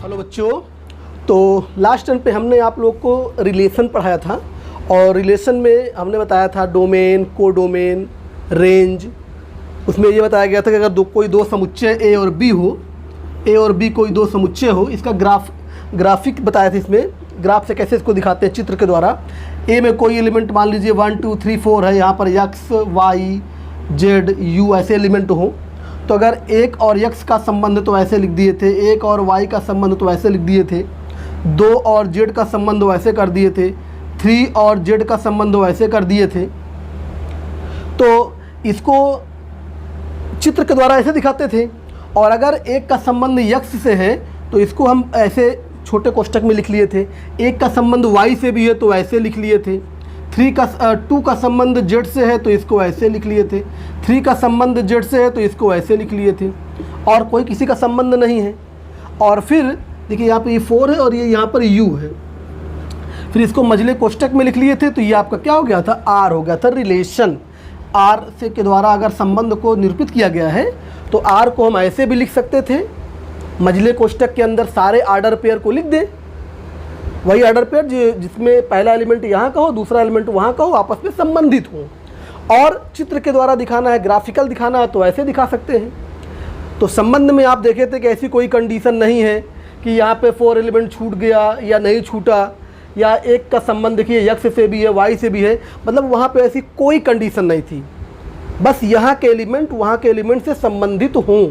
Hello बच्चों, तो last time पे हमने आप लोग को रिलेशन पढ़ाया था और रिलेशन में हमने बताया था डोमेन, कोडोमेन, रेंज। उसमें ये बताया गया था कि अगर कोई दो समुच्चय ए और बी हो, ए और बी कोई दो समुच्चय हो, इसका ग्राफिक बताया था। इसमें ग्राफ से कैसे इसको दिखाते हैं चित्र के द्वारा। ए में कोई एलिमेंट मान लीजिए 1 2 3 4 है, यहाँ पर एक्स वाई जेड यू ऐसे एलिमेंट हो, तो अगर एक और x का संबंध तो ऐसे लिख दिए थे, एक और y का संबंध तो ऐसे लिख दिए थे, 2 और z का संबंध वैसे कर दिए थे, 3 और z का संबंध वैसे कर दिए थे। तो इसको चित्र के द्वारा ऐसे दिखाते थे। और अगर एक का संबंध x से है तो इसको हम ऐसे छोटे कोष्ठक में लिख लिए थे। एक का संबंध y से भी है तो ऐसे लिख लिए थे। 2 का संबंध z से है तो इसको ऐसे लिख लिए थे। 3 का संबंध z से है तो इसको ऐसे लिख लिए थे। और कोई किसी का संबंध नहीं है। और फिर देखिए यहाँ पे ये 4 है और ये यहाँ पर u है। फिर इसको मझले कोष्ठक में लिख लिए थे, तो ये आपका क्या हो गया था, r हो गया था। रिलेशन r से के द्वारा अगर संबंध को निरूपित किया गया है तो r को हम ऐसे भी लिख सकते थे, मझले कोष्ठक के अंदर सारे आर्डर पेयर को लिख दें। वही आर्डर पेयर जिसमें पहला एलिमेंट यहाँ का हो, दूसरा एलिमेंट वहाँ का हो, आपस में संबंधित हो। और चित्र के द्वारा दिखाना है, ग्राफिकल दिखाना है, तो ऐसे दिखा सकते हैं। तो संबंध में आप देखे थे कि ऐसी कोई कंडीशन नहीं है कि यहाँ पे 4 एलिमेंट छूट गया या नहीं छूटा, या एक का संबंध देखिए x से भी है, y से भी है, मतलब वहाँ पे ऐसी कोई कंडीशन नहीं थी। बस यहाँ के एलिमेंट वहाँ के एलिमेंट से संबंधित हों,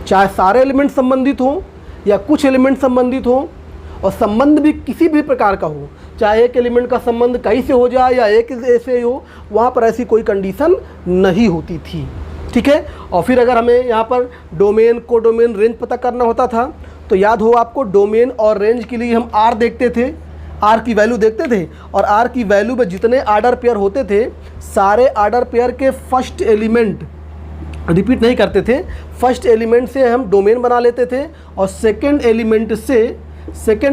चाहे सारे एलिमेंट संबंधित हों या कुछ एलिमेंट संबंधित हों। और संबंध भी किसी भी प्रकार का हो, चाहे एक एलिमेंट का संबंध कहीं से हो जाए या एक ऐसे हो, वहाँ पर ऐसी कोई कंडीशन नहीं होती थी। ठीक है। और फिर अगर हमें यहाँ पर डोमेन, कोडोमेन, रेंज पता करना होता था तो याद हो आपको, डोमेन और रेंज के लिए हम r देखते थे, r की वैल्यू देखते थे। और r की वैल्यू में जितने आर्डर पेयर होते थे, सारे आर्डर पेयर के फर्स्ट एलिमेंट रिपीट नहीं करते थे। फर्स्ट एलिमेंट से हम डोमेन बना लेते थे और सेकेंड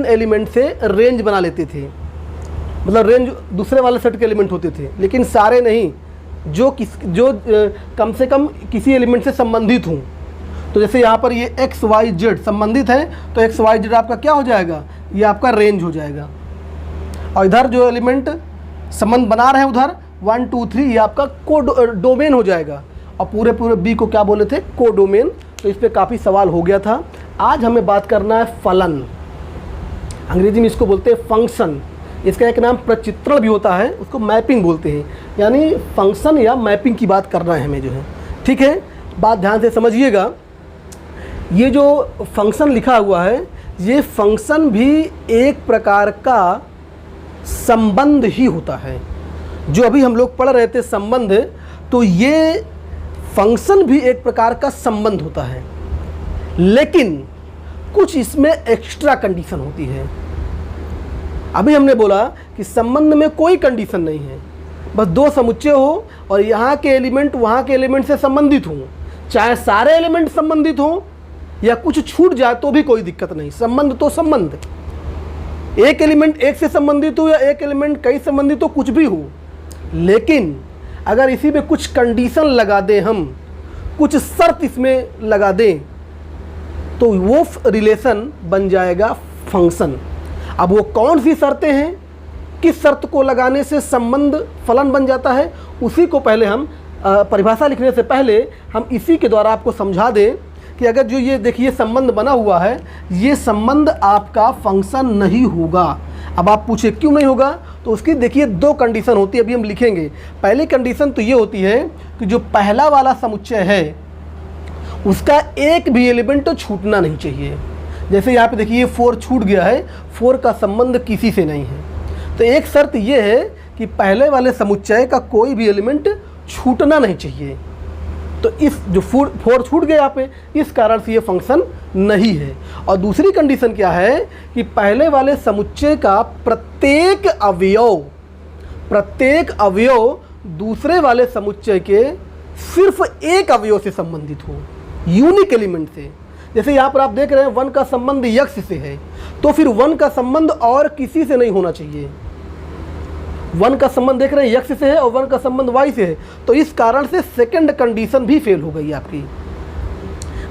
एलिमेंट से रेंज बना लेते थे। मतलब रेंज दूसरे वाले सेट के एलिमेंट होते थे, लेकिन सारे नहीं, जो कम से कम किसी एलिमेंट से संबंधित हों। तो जैसे यहाँ पर ये एक्स वाई जेड संबंधित है, तो एक्स वाई जेड आपका क्या हो जाएगा, ये आपका रेंज हो जाएगा। और इधर जो एलिमेंट संबंध बना रहे हैं उधर 1 2 3, ये आपका डोमेन हो जाएगा। और पूरे बी को क्या बोले थे, कोडोमेन। तो इस पर काफ़ी सवाल हो गया था। आज हमें बात करना है फलन। अंग्रेजी में इसको बोलते हैं फंक्शन। इसका एक नाम प्रचित्रण भी होता है, उसको मैपिंग बोलते हैं। यानी फंक्शन या मैपिंग की बात करना है हमें जो है। ठीक है, बात ध्यान से समझिएगा। ये जो फंक्शन लिखा हुआ है, ये फंक्शन भी एक प्रकार का संबंध ही होता है। जो अभी हम लोग पढ़ रहे थे संबंध, तो ये फंक्शन भी एक प्रकार का संबंध होता है, लेकिन कुछ इसमें एक्स्ट्रा कंडीशन होती है। अभी हमने बोला कि संबंध में कोई कंडीशन नहीं है, बस दो समुच्चय हो और यहाँ के एलिमेंट वहाँ के एलिमेंट से संबंधित हों, चाहे सारे एलिमेंट संबंधित हों या कुछ छूट जाए तो भी कोई दिक्कत नहीं। संबंध तो संबंध, एक एलिमेंट एक से संबंधित हो या एक एलिमेंट कई संबंधित हो, कुछ भी हो। लेकिन अगर इसी में कुछ कंडीशन लगा दें, हम कुछ शर्त इसमें लगा दें, तो वो रिलेशन बन जाएगा फंक्शन। अब वो कौन सी शर्तें हैं, किस शर्त को लगाने से संबंध फलन बन जाता है, उसी को पहले हम परिभाषा लिखने से पहले हम इसी के द्वारा आपको समझा दें कि अगर जो ये देखिए संबंध बना हुआ है, ये संबंध आपका फंक्शन नहीं होगा। अब आप पूछे क्यों नहीं होगा, तो उसकी देखिए दो कंडीशन होती है, अभी हम लिखेंगे। पहली कंडीशन तो ये होती है कि जो पहला वाला समुच्चय है उसका एक भी एलिमेंट तो छूटना नहीं चाहिए। जैसे यहाँ पे देखिए 4 छूट गया है, 4 का संबंध किसी से नहीं है। तो एक शर्त ये है कि पहले वाले समुच्चय का कोई भी एलिमेंट छूटना नहीं चाहिए। तो इस जो 4 छूट गया यहाँ पे, इस कारण से ये फंक्शन नहीं है। और दूसरी कंडीशन क्या है कि पहले वाले समुच्चय का प्रत्येक अवयव दूसरे वाले समुच्चय के सिर्फ एक अवयव से संबंधित हो, यूनिक एलिमेंट से। जैसे यहाँ पर आप देख रहे हैं 1 का संबंध x से है, तो फिर 1 का संबंध और किसी से नहीं होना चाहिए। 1 का संबंध देख रहे हैं x से है और 1 का संबंध y से है, तो इस कारण से सेकंड कंडीशन भी फेल हो गई आपकी।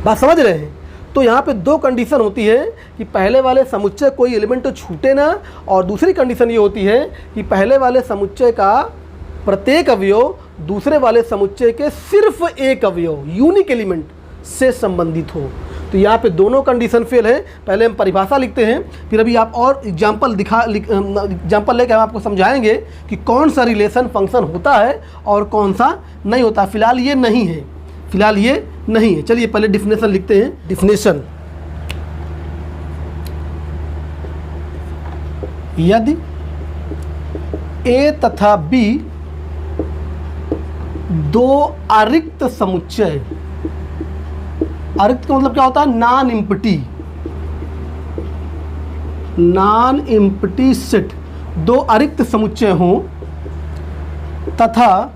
बात समझ रहे हैं। तो यहाँ पे दो कंडीशन होती है कि पहले वाले समुच्चय कोई एलिमेंट तो छूटे ना, और दूसरी कंडीशन ये होती है कि पहले वाले समुच्चय का प्रत्येक अवयव दूसरे वाले समुच्चय के सिर्फ एक अवयव यूनिक एलिमेंट से संबंधित हो। तो यहाँ पे दोनों कंडीशन फेल है। पहले हम परिभाषा लिखते हैं, फिर अभी आप और एग्जाम्पल लेकर हम आपको समझाएंगे कि कौन सा रिलेशन फंक्शन होता है और कौन सा नहीं होता। फिलहाल ये नहीं है, फिलहाल ये नहीं है। चलिए पहले डिफिनेशन लिखते हैं। डिफिनेशन, यदि ए तथा बी दो अरिक्त समुच्चय, अरिक्त का मतलब क्या होता है? Non empty, non empty set, दो अरिक्त समुच्चय हों तथा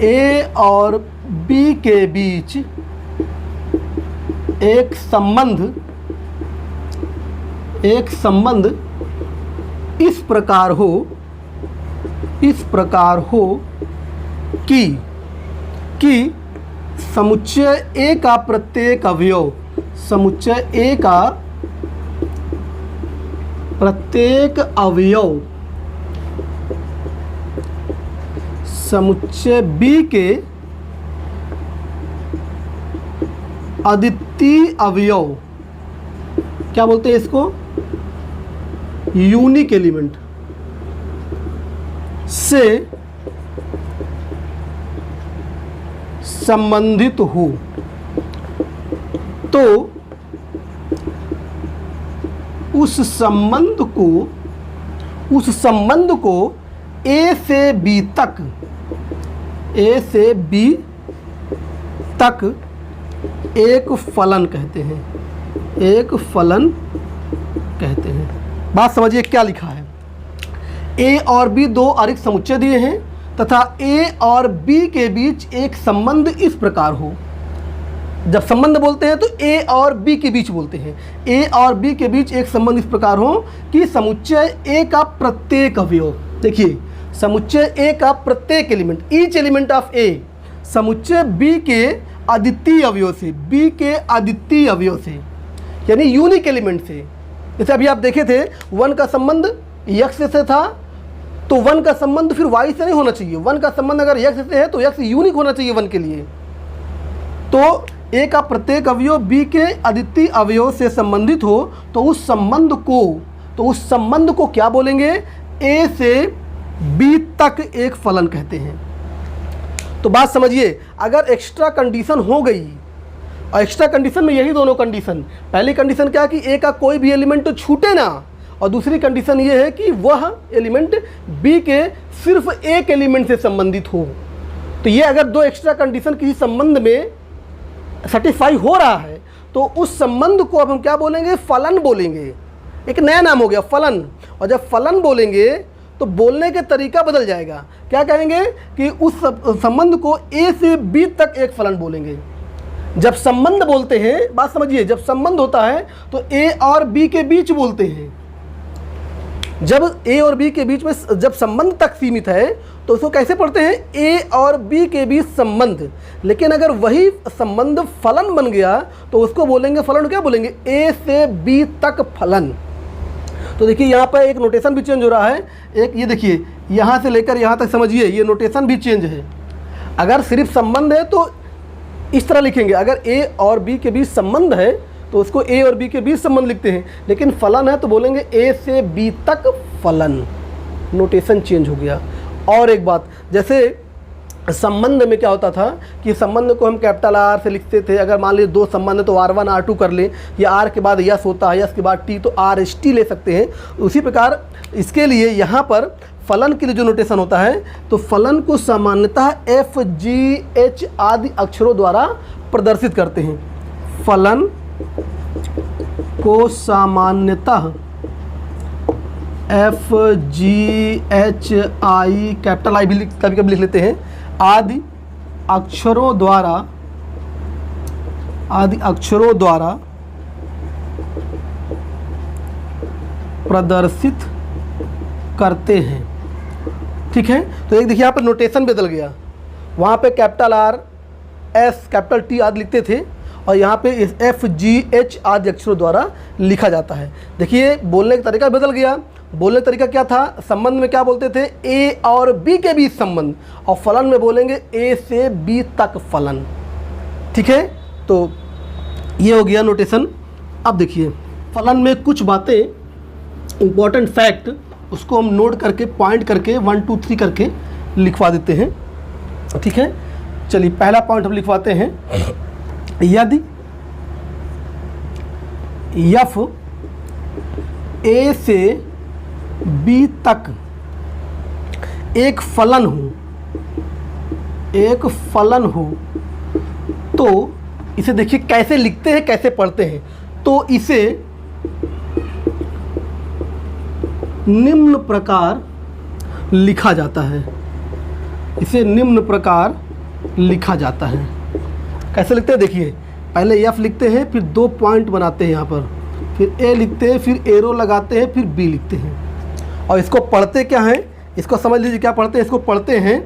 ए और बी के बीच एक संबंध इस प्रकार हो कि समुच्चय ए का प्रत्येक अवयव, समुच्चय ए का प्रत्येक अवयव समुच्चय बी के अद्वितीय अवयव, क्या बोलते हैं इसको? यूनिक एलिमेंट से संबंधित हो। तो उस संबंध को ए से बी तक एक फलन कहते हैं, एक फलन कहते हैं। बात समझिए क्या लिखा है। ए और बी दो अरिक्त समुच्चय दिए हैं तथा ए और बी के बीच एक संबंध इस प्रकार हो। जब संबंध बोलते हैं तो ए और बी के बीच बोलते हैं। ए और बी के बीच एक संबंध इस प्रकार हो कि समुच्चय ए का प्रत्येक अवयव, देखिए समुच्चय ए का प्रत्येक एलिमेंट, ईच एलिमेंट ऑफ ए, समुच्चय बी के अद्वितीय अवयव से, बी के अद्वितीय अवयव से यानी यूनिक एलिमेंट से। जैसे अभी आप देखे थे वन का संबंध यक्स से था, तो वन का संबंध फिर वाई से नहीं होना चाहिए। वन का संबंध अगर यक्स से है तो यक्स यूनिक होना चाहिए वन के लिए। तो ए का प्रत्येक अवयव बी के अद्वितीय अवयव से संबंधित हो तो उस संबंध को क्या बोलेंगे? ए से बी तक एक फलन कहते हैं। तो बात समझिए, अगर एक्स्ट्रा कंडीशन हो गई, और एक्स्ट्रा कंडीशन में यही दोनों कंडीशन, पहली कंडीशन क्या कि ए का कोई भी एलिमेंट तो छूटे ना, और दूसरी कंडीशन ये है कि वह एलिमेंट बी के सिर्फ एक एलिमेंट से संबंधित हो। तो ये अगर दो एक्स्ट्रा कंडीशन किसी संबंध में सेटिस्फाई हो रहा है तो उस संबंध को अब हम क्या बोलेंगे? फलन बोलेंगे। एक नया नाम हो गया फलन। और जब फलन बोलेंगे तो बोलने के तरीका बदल जाएगा। क्या कहेंगे कि उस संबंध को ए से बी तक एक फलन बोलेंगे। जब संबंध बोलते हैं, बात समझिए, जब संबंध होता है तो ए और बी के बीच बोलते हैं। जब ए और बी के बीच में जब संबंध तक सीमित है तो उसको कैसे पढ़ते हैं? ए और बी के बीच संबंध। लेकिन अगर वही संबंध फलन बन गया तो उसको बोलेंगे फलन, क्या बोलेंगे? ए से बी तक फलन। तो देखिए यहाँ पर एक नोटेशन भी चेंज हो रहा है। एक ये देखिए, यहाँ से लेकर यहाँ तक समझिए, ये नोटेशन भी चेंज है। अगर सिर्फ संबंध है तो इस तरह लिखेंगे, अगर ए और बी के बीच संबंध है तो उसको ए और बी के बीच संबंध लिखते हैं। लेकिन फलन है तो बोलेंगे ए से बी तक फलन। नोटेशन चेंज हो गया। और एक बात, जैसे संबंध में क्या होता था कि संबंध को हम कैपिटल आर से लिखते थे। अगर मान लीजिए दो संबंध है तो R1 R2 कर लें, या आर के बाद यस होता है, यस के बाद टी, तो RST ले सकते हैं। उसी प्रकार इसके लिए यहाँ पर फलन के लिए जो नोटेशन होता है, तो फलन को सामान्यतः FGH आदि अक्षरों द्वारा प्रदर्शित करते हैं। फलन को सामान्यतः FGHI, कैपिटल आई भी कभी कभी लिख लेते हैं, आदि अक्षरों द्वारा प्रदर्शित करते हैं। ठीक है, तो एक देखिए यहाँ पर नोटेशन बदल गया। वहाँ पे capital R S capital T आदि लिखते थे और यहाँ पे इस एफ जी एच आदि अक्षरों द्वारा लिखा जाता है। देखिए बोलने का तरीका बदल गया। बोलने का तरीका क्या था, संबंध में क्या बोलते थे, ए और बी के बीच संबंध, और फलन में बोलेंगे ए से बी तक फलन। ठीक है, तो ये हो गया नोटेशन। अब देखिए फलन में कुछ बातें इंपॉर्टेंट फैक्ट, उसको हम नोट करके पॉइंट करके 1 2 3 करके लिखवा देते हैं। ठीक है, चलिए पहला पॉइंट हम लिखवाते हैं। यदि एफ ए से बी तक एक फलन हो, तो इसे देखिए कैसे लिखते हैं, कैसे पढ़ते हैं। तो इसे निम्न प्रकार लिखा जाता है। इसे निम्न प्रकार लिखा जाता है। कैसे लिखते हैं, देखिए पहले एफ लिखते हैं, फिर 2 पॉइंट बनाते हैं यहाँ पर, फिर ए लिखते हैं, फिर एरो लगाते हैं, फिर बी लिखते हैं। और इसको पढ़ते क्या हैं, इसको समझ लीजिए क्या पढ़ते हैं। इसको पढ़ते हैं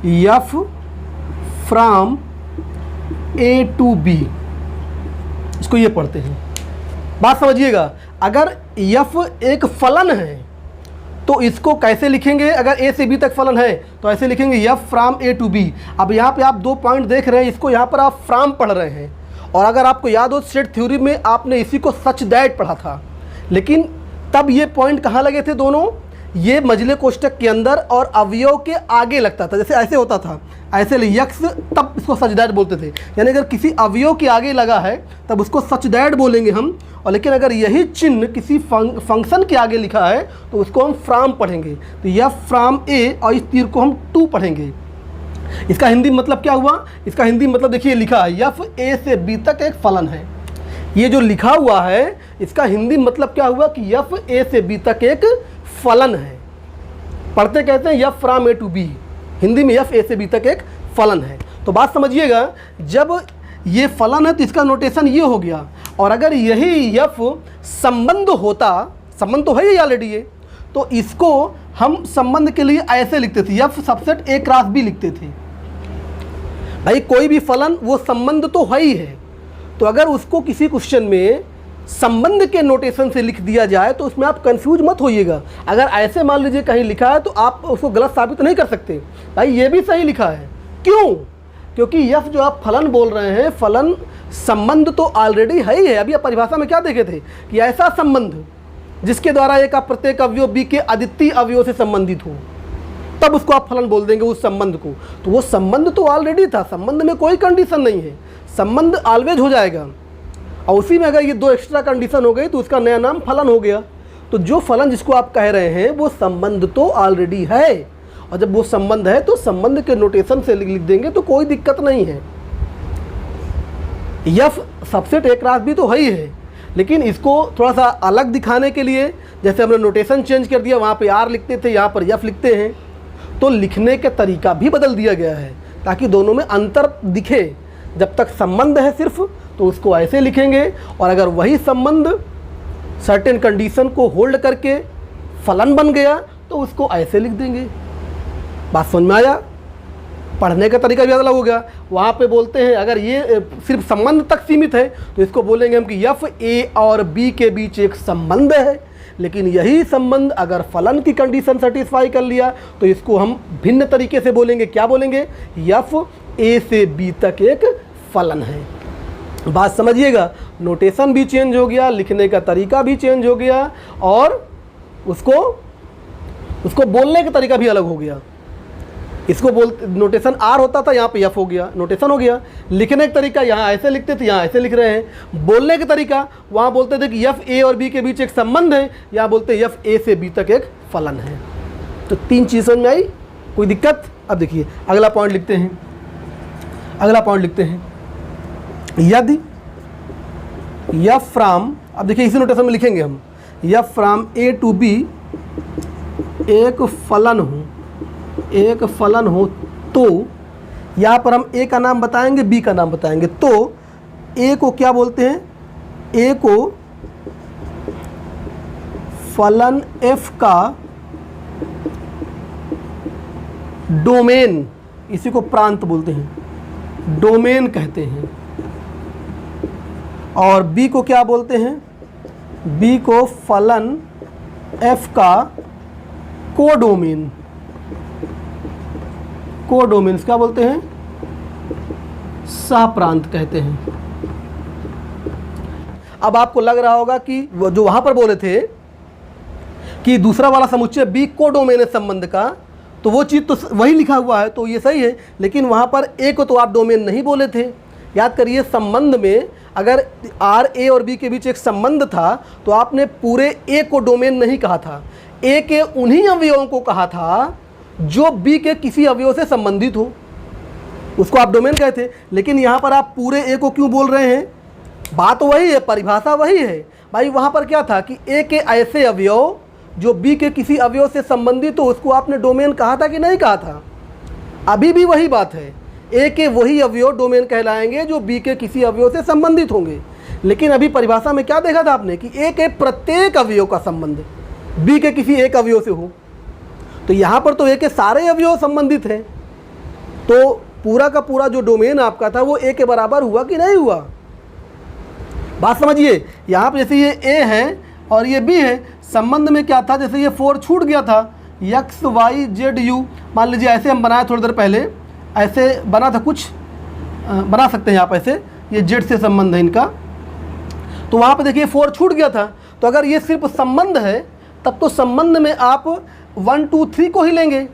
f from a to b, इसको ये पढ़ते हैं। बात समझिएगा, अगर एफ एक फलन है तो इसको कैसे लिखेंगे, अगर ए से बी तक फलन है तो ऐसे लिखेंगे f from a to b. अब यहाँ पे आप 2 पॉइंट देख रहे हैं, इसको यहाँ पर आप फ्रॉम पढ़ रहे हैं, और अगर आपको याद हो सेट थ्योरी में आपने इसी को सच दैट पढ़ा था, लेकिन तब ये पॉइंट कहाँ लगे थे दोनों, ये मजले कोष्टक के अंदर और अवयव के आगे लगता था। जैसे ऐसे होता था, ऐसे यक्स, तब इसको सच दैट बोलते थे। यानी अगर किसी अवयव के आगे लगा है तब उसको सच दैट बोलेंगे हम, और लेकिन अगर यही चिन्ह किसी फंक्शन के आगे लिखा है तो उसको हम फ्रॉम पढ़ेंगे। तो यह फ्रॉम ए, और इस तीर को हम टू पढ़ेंगे। इसका हिंदी मतलब क्या हुआ, इसका हिंदी मतलब देखिए लिखा है यफ ए से बी तक एक फलन है। ये जो लिखा हुआ है इसका हिंदी मतलब क्या हुआ कि यफ ए से बी तक एक फलन है। पढ़ते कहते हैं f from a to b, Hindi में यफ ए से बी तक एक फलन है। तो बात समझिएगा, जब ये फलन है तो इसका नोटेशन ये हो गया, और अगर यही यफ संबंध होता, संबंध तो है ही ऑलरेडी ये, तो इसको हम संबंध के लिए ऐसे लिखते थे, f subset a cross b लिखते थे। भाई कोई भी फलन वो संबंध तो है ही है, तो अगर उसको किसी क्वेश्चन में संबंध के नोटेशन से लिख दिया जाए तो उसमें आप कंफ्यूज मत होइएगा। अगर ऐसे मान लीजिए कहीं लिखा है तो आप उसको गलत साबित नहीं कर सकते, भाई ये भी सही लिखा है। क्यों? क्योंकि यफ जो आप फलन बोल रहे हैं, फलन संबंध तो ऑलरेडी है ही है। अभी आप परिभाषा में क्या देखे थे कि ऐसा संबंध जिसके द्वारा एक का प्रत्येक अवयव बी के अद्वितीय अवयव से संबंधित हो, तब उसको आप फलन बोल देंगे उस संबंध को। तो वो संबंध तो ऑलरेडी था, संबंध में कोई कंडीशन नहीं है, संबंध ऑलवेज हो जाएगा। और उसी में अगर ये 2 एक्स्ट्रा कंडीशन हो गई तो उसका नया नाम फलन हो गया। तो जो फलन जिसको आप कह रहे हैं वो संबंध तो ऑलरेडी है, और जब वो संबंध है तो संबंध के नोटेशन से लिख देंगे तो कोई दिक्कत नहीं है। F subset a cross b तो है ही है, लेकिन इसको थोड़ा सा अलग दिखाने के लिए जैसे हमने नोटेशन चेंज कर दिया, वहाँ पे आर लिखते थे, यहाँ पर यफ लिखते हैं, तो लिखने का तरीका भी बदल दिया गया है ताकि दोनों में अंतर दिखे। जब तक संबंध है सिर्फ तो उसको ऐसे लिखेंगे, और अगर वही संबंध सर्टेन कंडीशन को होल्ड करके फलन बन गया तो उसको ऐसे लिख देंगे। बात समझ में आया? पढ़ने का तरीका भी अलग हो गया। वहाँ पे बोलते हैं अगर ये सिर्फ संबंध तक सीमित है तो इसको बोलेंगे हम कि यफ ए और बी के बीच एक संबंध है, लेकिन यही संबंध अगर फलन की कंडीशन सेटिस्फाई कर लिया तो इसको हम भिन्न तरीके से बोलेंगे। क्या बोलेंगे? यफ ए से बी तक एक फलन है। बात समझिएगा, नोटेशन भी चेंज हो गया, लिखने का तरीका भी चेंज हो गया, और उसको बोलने का तरीका भी अलग हो गया। इसको नोटेशन आर होता था, यहाँ पे एफ हो गया, नोटेशन हो गया। लिखने का तरीका यहाँ ऐसे लिखते थे, यहाँ ऐसे लिख रहे हैं। बोलने का तरीका वहाँ बोलते थे कि एफ ए और बी के बीच एक संबंध है, यहाँ बोलते हैं एफ ए से बी तक एक फलन है। तो 3 चीज़ समझ में आई, कोई दिक्कत? अब देखिए अगला पॉइंट लिखते हैं। अगला पॉइंट लिखते हैं, यदि एफ फ्रॉम, अब देखिए इसी नोटेशन में लिखेंगे हम, f from a to b एक फलन हो, तो यहाँ पर हम ए का नाम बताएंगे, बी का नाम बताएंगे। तो ए को क्या बोलते हैं? ए को फलन एफ का डोमेन, इसी को प्रांत बोलते हैं। डोमेन कहते हैं। और बी को क्या बोलते हैं? बी को फलन एफ का कोडोमेन, कोडोमेन्स क्या बोलते हैं? सह प्रांत कहते हैं। अब आपको लग रहा होगा कि जो वहां पर बोले थे कि दूसरा वाला समुच्चय बी कोडोमेन है संबंध का, तो वो चीज़ तो वही लिखा हुआ है, तो ये सही है, लेकिन वहाँ पर ए को तो आप डोमेन नहीं बोले थे। याद करिए, संबंध में अगर आर ए और बी के बीच एक संबंध था तो आपने पूरे ए को डोमेन नहीं कहा था, ए के उन्हीं अवयवों को कहा था जो बी के किसी अवयव से संबंधित हो, उसको आप डोमेन कहे थे। लेकिन यहाँ पर आप पूरे ए को क्यों बोल रहे हैं? बात वही है, परिभाषा वही है भाई। वहाँ पर क्या था कि ए के ऐसे अवयव जो बी के किसी अवयव से संबंधित हो, उसको आपने डोमेन कहा था कि नहीं कहा था? अभी भी वही बात है, ए के वही अवयव डोमेन कहलाएंगे जो बी के किसी अवयव से संबंधित होंगे। लेकिन अभी परिभाषा में क्या देखा था आपने कि ए के प्रत्येक अवयव का संबंध बी के किसी एक अवयव से हो, तो यहाँ पर तो ए के सारे अवयव संबंधित हैं, तो पूरा का पूरा जो डोमेन आपका था वो ए के बराबर हुआ कि नहीं हुआ? बात समझिए। यहाँ पर जैसे ये ए है और ये बी है, संबंध में क्या था? जैसे ये 4 छूट गया था, एक्स वाई जेड यू, मान लीजिए ऐसे हम बनाए थोड़ी देर पहले, ऐसे बना था, कुछ बना सकते हैं आप ऐसे, ये जेड से संबंध है इनका, तो वहाँ पे देखिए 4 छूट गया था। तो अगर ये सिर्फ संबंध है तब तो संबंध में आप 1 2 3 को ही लेंगे,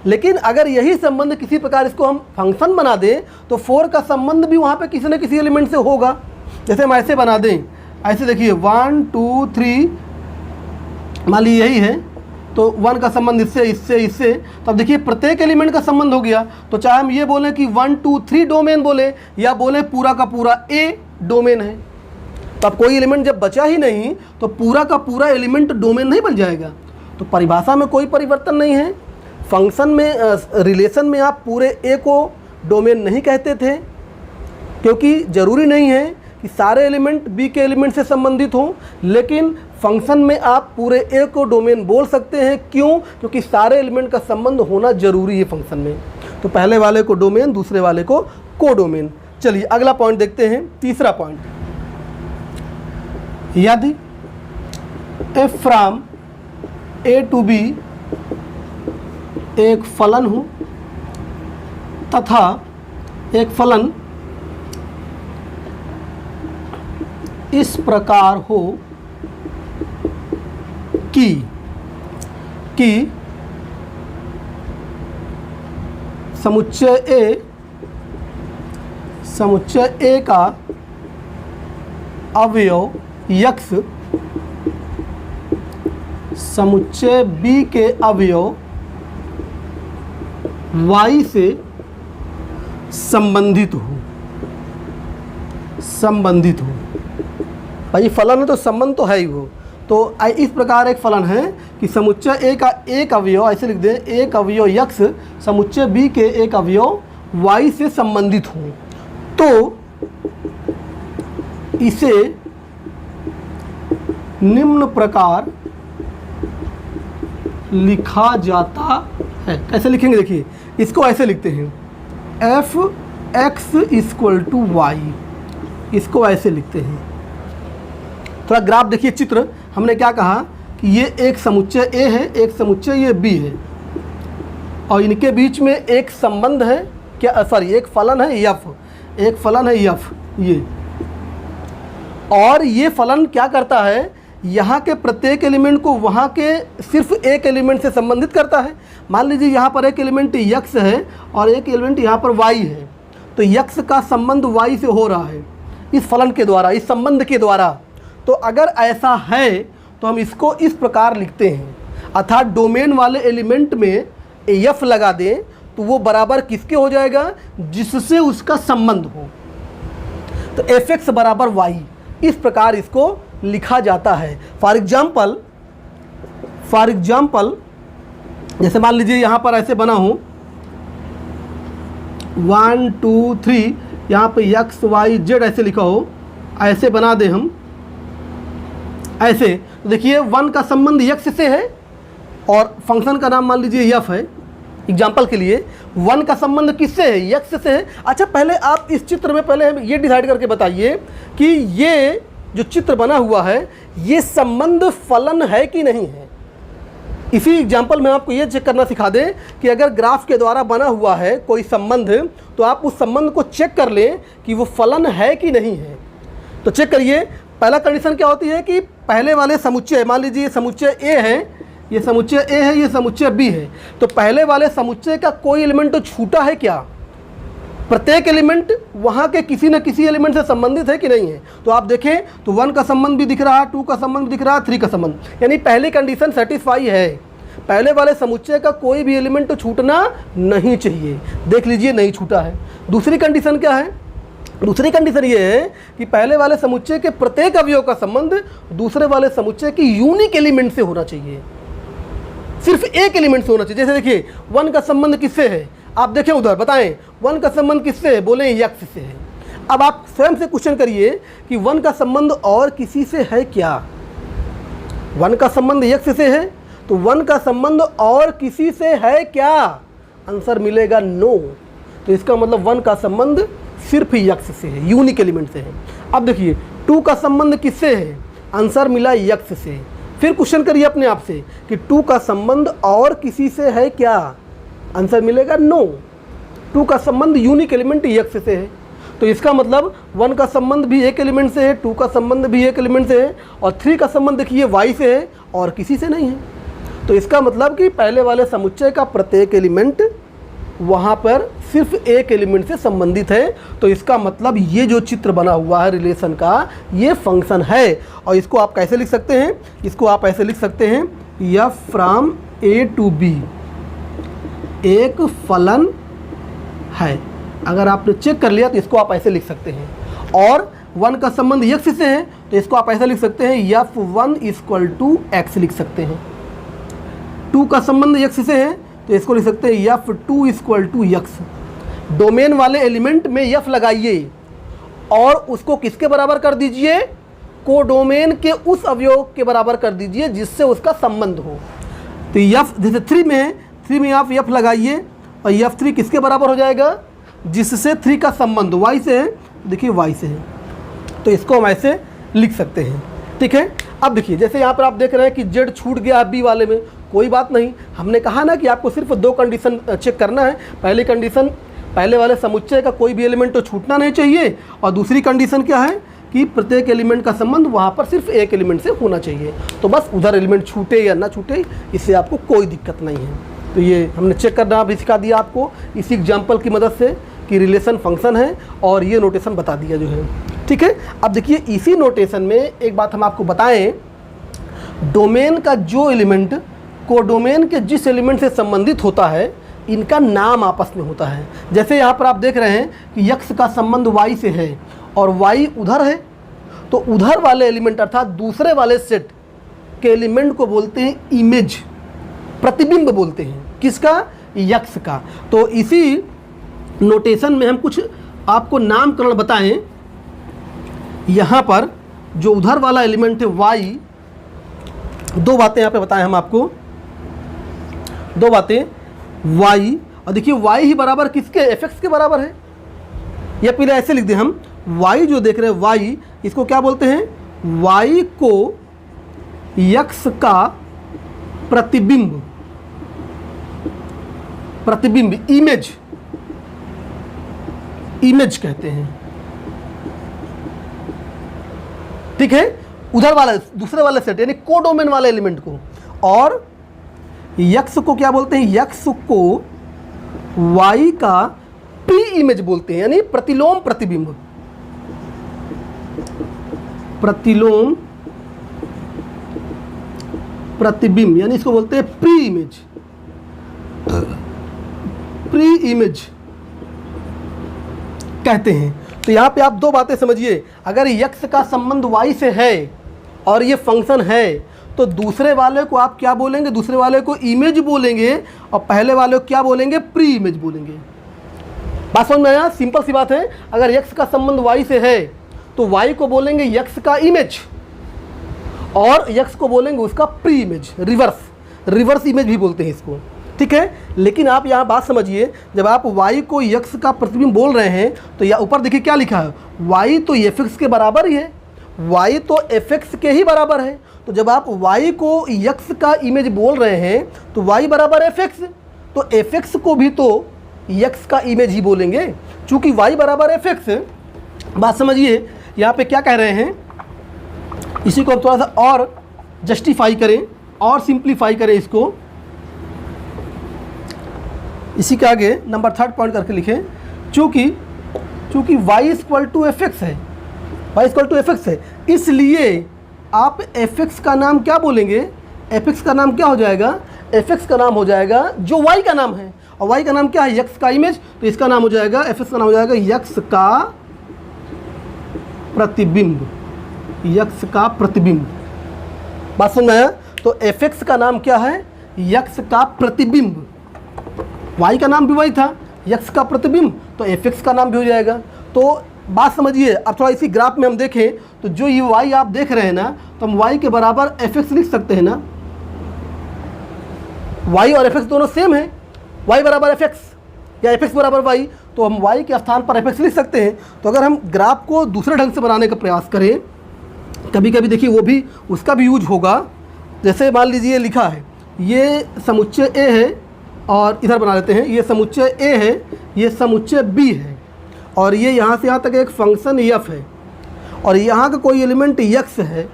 लेकिन अगर यही संबंध किसी प्रकार इसको हम फंक्शन बना दें तो 4 का संबंध भी वहाँ पे किसी न किसी एलिमेंट से होगा। जैसे हम ऐसे बना दें, ऐसे देखिए 1 2 3, मान लीजिए यही है, तो 1 का संबंध इससे इससे इससे, तो अब देखिए प्रत्येक एलिमेंट का संबंध हो गया। तो चाहे हम ये बोलें कि 1 2 3 डोमेन बोले या बोले पूरा का पूरा ए डोमेन है, तो अब कोई एलिमेंट जब बचा ही नहीं तो पूरा का पूरा एलिमेंट डोमेन नहीं बन जाएगा। तो परिभाषा में कोई परिवर्तन नहीं है। फंक्शन में रिलेशन में आप पूरे ए को डोमेन नहीं कहते थे, क्योंकि ज़रूरी नहीं है कि सारे एलिमेंट बी के एलिमेंट से संबंधित हों, लेकिन फंक्शन में आप पूरे ए को डोमेन बोल सकते हैं। क्यों? क्योंकि सारे एलिमेंट का संबंध होना जरूरी है फंक्शन में। तो पहले वाले को डोमेन, दूसरे वाले को कोडोमेन। चलिए अगला पॉइंट देखते हैं, तीसरा पॉइंट। यदि f from a to b एक फलन हो तथा एक फलन इस प्रकार हो कि समुच्चय ए का अवयव x समुच्चय b के अवयव y से संबंधित हो। भाई फलन है तो संबंध तो है ही वो। तो इस प्रकार एक फलन है कि समुच्चय ए का एक अवयव, ऐसे लिख दें, एक अवयव x समुच्चय b के एक अवयव y से संबंधित हो, तो इसे निम्न प्रकार लिखा जाता है। कैसे लिखेंगे? देखिए, इसको ऐसे लिखते हैं, f x equal to y, इसको ऐसे लिखते हैं। थोड़ा ग्राफ देखिए, चित्र। हमने क्या कहा कि ये एक समुच्चय ए है, एक समुच्चय ये बी है, और इनके बीच में एक संबंध है, क्या सॉरी एक फलन है यफ, एक फलन है यफ ये। और ये फलन क्या करता है? यहाँ के प्रत्येक एलिमेंट को वहाँ के सिर्फ एक एलिमेंट से संबंधित करता है। मान लीजिए यहाँ पर एक एलिमेंट x है और एक एलिमेंट यहाँ पर y है, तो x का संबंध y से हो रहा है इस फलन के द्वारा, इस संबंध के द्वारा। तो अगर ऐसा है तो हम इसको इस प्रकार लिखते हैं, अर्थात डोमेन वाले एलिमेंट में f लगा दें तो वो बराबर किसके हो जाएगा? जिससे उसका संबंध हो। तो fx बराबर y, इस प्रकार इसको लिखा जाता है। फॉर एग्जाम्पल जैसे मान लीजिए यहाँ पर ऐसे बना हो 1 2 3, यहाँ पे x y z ऐसे लिखा हो, ऐसे बना दे हम ऐसे, तो देखिए 1 का संबंध x से है और फंक्शन का नाम मान लीजिए f है। एग्जाम्पल के लिए 1 का संबंध किससे है? यक्स से है। अच्छा, पहले आप इस चित्र में पहले ये डिसाइड करके बताइए कि ये जो चित्र बना हुआ है ये संबंध फलन है कि नहीं है। इसी एग्जाम्पल में आपको ये चेक करना सिखा दें कि अगर ग्राफ के द्वारा बना हुआ है कोई संबंध, तो आप उस संबंध को चेक कर लें कि वो फलन है कि नहीं है। तो चेक करिए, पहला कंडीशन क्या होती है कि पहले वाले समुच्चय, मान लीजिए ये समुच्चय ए है, ये समुच्चय ए है, ये समुच्चय बी है, तो पहले वाले समुच्चय का कोई एलिमेंट तो छूटा है क्या? प्रत्येक एलिमेंट वहाँ के किसी न किसी एलिमेंट से संबंधित है कि नहीं है। तो आप देखें तो 1 का संबंध भी दिख रहा है, 2 का संबंध भी दिख रहा है, 3 का संबंध, यानी पहली कंडीशन सेटिस्फाई है। पहले वाले समुच्चय का कोई भी एलिमेंट तो छूटना नहीं चाहिए। देख लीजिए नहीं छूटा है। दूसरी कंडीशन क्या है? दूसरी कंडीशन ये है कि पहले वाले समुच्चय के प्रत्येक अवयव का संबंध दूसरे वाले समुच्चय की यूनिक एलिमेंट से होना चाहिए, सिर्फ एक एलिमेंट से होना चाहिए। जैसे देखिए 1 का संबंध किससे है? आप देखें उधर, बताएं 1 का संबंध किससे है? बोले यक्स से है। अब आप स्वयं से क्वेश्चन करिए कि 1 का संबंध और किसी से है क्या? 1 का संबंध यक्स से है, तो 1 का संबंध और किसी से है क्या? आंसर मिलेगा नो। तो इसका मतलब 1 का संबंध सिर्फ यक्स से है, यूनिक एलिमेंट से है। अब देखिए 2 का संबंध किससे है? आंसर मिला यक्स से। फिर क्वेश्चन करिए अपने आप से कि 2 का संबंध और किसी से है क्या? आंसर मिलेगा नो। 2 का संबंध यूनिक एलिमेंट यक्स से है। तो इसका मतलब 1 का संबंध भी एक एलिमेंट से है, 2 का संबंध भी एक एलिमेंट से है, और 3 का संबंध देखिए y से है और किसी से नहीं है। तो इसका मतलब कि पहले वाले समुच्चय का प्रत्येक एलिमेंट वहाँ पर सिर्फ एक एलिमेंट से संबंधित है। तो इसका मतलब ये जो चित्र बना हुआ है रिलेशन का, ये फंक्शन है। और इसको आप कैसे लिख सकते हैं? इसको आप ऐसे लिख सकते हैं, f from a to b एक फलन है। अगर आपने चेक कर लिया तो इसको आप ऐसे लिख सकते हैं। और 1 का संबंध यक्स से है, तो इसको आप ऐसे लिख सकते हैं, f1 = x लिख सकते हैं। 2 का संबंध यक्स से है, तो इसको लिख सकते हैं f2 = x। डोमेन वाले एलिमेंट में f लगाइए और उसको किसके बराबर कर दीजिए? कोडोमेन के उस अवयव के बराबर कर दीजिए जिससे उसका संबंध हो। तो f जैसे 3 में है, 3 में आप f लगाइए और f3 किसके बराबर हो जाएगा? जिससे 3 का संबंध y से है, देखिए y से है। तो इसको हम ऐसे लिख सकते हैं, ठीक है। अब देखिए जैसे यहाँ पर आप देख रहे हैं कि z छूट गया है b वाले में, कोई बात नहीं। हमने कहा ना कि आपको सिर्फ 2 कंडीशन चेक करना है। पहली कंडीशन, पहले वाले समुच्चय का कोई भी एलिमेंट तो छूटना नहीं चाहिए, और दूसरी कंडीशन क्या है कि प्रत्येक एलिमेंट का संबंध वहाँ पर सिर्फ एक एलिमेंट से होना चाहिए। तो बस उधर एलिमेंट छूटे या ना छूटे, इससे आपको कोई दिक्कत नहीं है। तो ये हमने चेक करना भी सिखा दिया आपको इसी एग्जाम्पल की मदद से कि रिलेशन फंक्शन है, और ये नोटेशन बता दिया जो है, ठीक है। अब देखिए इसी नोटेशन में एक बात हम आपको बताएं, डोमेन का जो एलिमेंट कोडोमेन के जिस एलिमेंट से संबंधित होता है, इनका नाम आपस में होता है। जैसे यहाँ पर आप देख रहे हैं कि यक्स का संबंध y से है और y उधर है, तो उधर वाले एलिमेंट अर्थात दूसरे वाले सेट के एलिमेंट को बोलते हैं इमेज, प्रतिबिंब बोलते हैं। किसका? यक्स का। तो इसी नोटेशन में हम कुछ आपको नामकरण बताएं। यहाँ पर जो उधर वाला एलिमेंट है y, 2 बातें यहाँ पे बताएं हम आपको, 2 बातें। y, और देखिए y ही बराबर किसके? fx के बराबर है। या पहले ऐसे लिख दें हम, y जो देख रहे हैं y, इसको क्या बोलते हैं? y को x का प्रतिबिंब, प्रतिबिंब इमेज कहते हैं, ठीक है। उधर वाले दूसरे वाले सेट यानी कोडोमेन वाले एलिमेंट को। और यक्स को क्या बोलते हैं? यक्स को y का प्री इमेज बोलते हैं, यानी प्रतिलोम प्रतिबिंब, प्रतिलोम प्रतिबिंब, यानी इसको बोलते हैं प्री इमेज, प्री इमेज कहते हैं। तो यहाँ पे आप 2 बातें समझिए। अगर यक्स का संबंध y से है और ये फंक्शन है, तो दूसरे वाले को आप क्या बोलेंगे? दूसरे वाले को इमेज बोलेंगे, और पहले वाले को क्या बोलेंगे? प्री इमेज बोलेंगे। बात समझ में आया? सिंपल सी बात है। अगर यक्स का संबंध y से है तो y को बोलेंगे यक्स का इमेज, और यक्स को बोलेंगे उसका प्री इमेज, रिवर्स इमेज भी बोलते हैं इसको, ठीक है। लेकिन आप यहाँ बात समझिए, जब आप y को x का प्रतिबिंब बोल रहे हैं तो या ऊपर देखिए क्या लिखा है, y तो fx के बराबर ही है, y तो fx के ही बराबर है। तो जब आप y को x का इमेज बोल रहे हैं तो y बराबर fx, तो fx को भी तो x का इमेज ही बोलेंगे, चूँकि y बराबर fx। बात समझिए, यहाँ पे क्या कह रहे हैं, इसी को हम थोड़ा सा और जस्टिफाई करें और सिंप्लीफाई करें इसको। इसी के आगे नंबर 3 पॉइंट करके लिखें, चूँकि y इक्वल टू fx है, y इक्वल टू fx है, इसलिए आप fx का नाम क्या बोलेंगे, fx का नाम क्या हो जाएगा, fx का नाम हो जाएगा जो y का नाम है, और y का नाम क्या है, x का इमेज, तो इसका नाम हो जाएगा, fx का नाम हो जाएगा x का प्रतिबिंब, x का प्रतिबिंब। बात समझ में आया? तो fx का नाम क्या है, x का प्रतिबिंब, y का नाम भी वही था, x का प्रतिबिंब, तो fx का नाम भी हो जाएगा। तो बात समझिए, अब थोड़ा इसी ग्राफ में हम देखें तो जो ये y आप देख रहे हैं ना, तो हम y के बराबर fx लिख सकते हैं ना, y और fx दोनों सेम है, y बराबर fx या fx बराबर y, तो हम y के स्थान पर fx लिख सकते हैं। तो अगर हम ग्राफ को दूसरे ढंग से बनाने का प्रयास करें, कभी कभी देखिए वो भी उसका भी यूज होगा। जैसे मान लीजिए लिखा है, ये समुच्चय A है, और इधर बना लेते हैं, ये समुच्चय A है, ये समुच्चय B है, और ये यहाँ से यहाँ तक एक फंक्शन f है, और यहाँ का कोई एलिमेंट x है।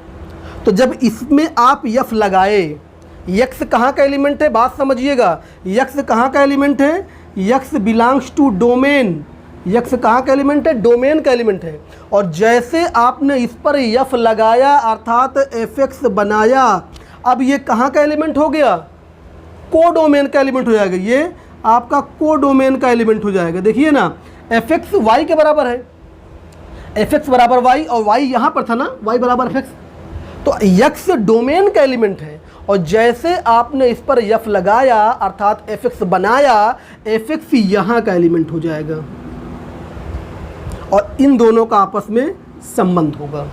तो जब इसमें आप f लगाए, x कहाँ का एलिमेंट है, बात समझिएगा, x कहाँ का एलिमेंट है, x belongs to domain, x कहाँ का एलिमेंट है, डोमेन का एलिमेंट है। और जैसे आपने इस पर f लगाया अर्थात fx बनाया, अब ये कहाँ का एलिमेंट हो गया, कोडोमेन का एलिमेंट हो जाएगा, ये आपका कोडोमेन का एलिमेंट हो जाएगा। देखिए ना, fx y के बराबर है, fx बराबर y, और y यहाँ पर था ना, y बराबर fx, तो x डोमेन का एलिमेंट है। और जैसे आपने इस पर f लगाया अर्थात fx बनाया, fx यहाँ का एलिमेंट हो जाएगा, और इन दोनों का आपस में संबंध होगा।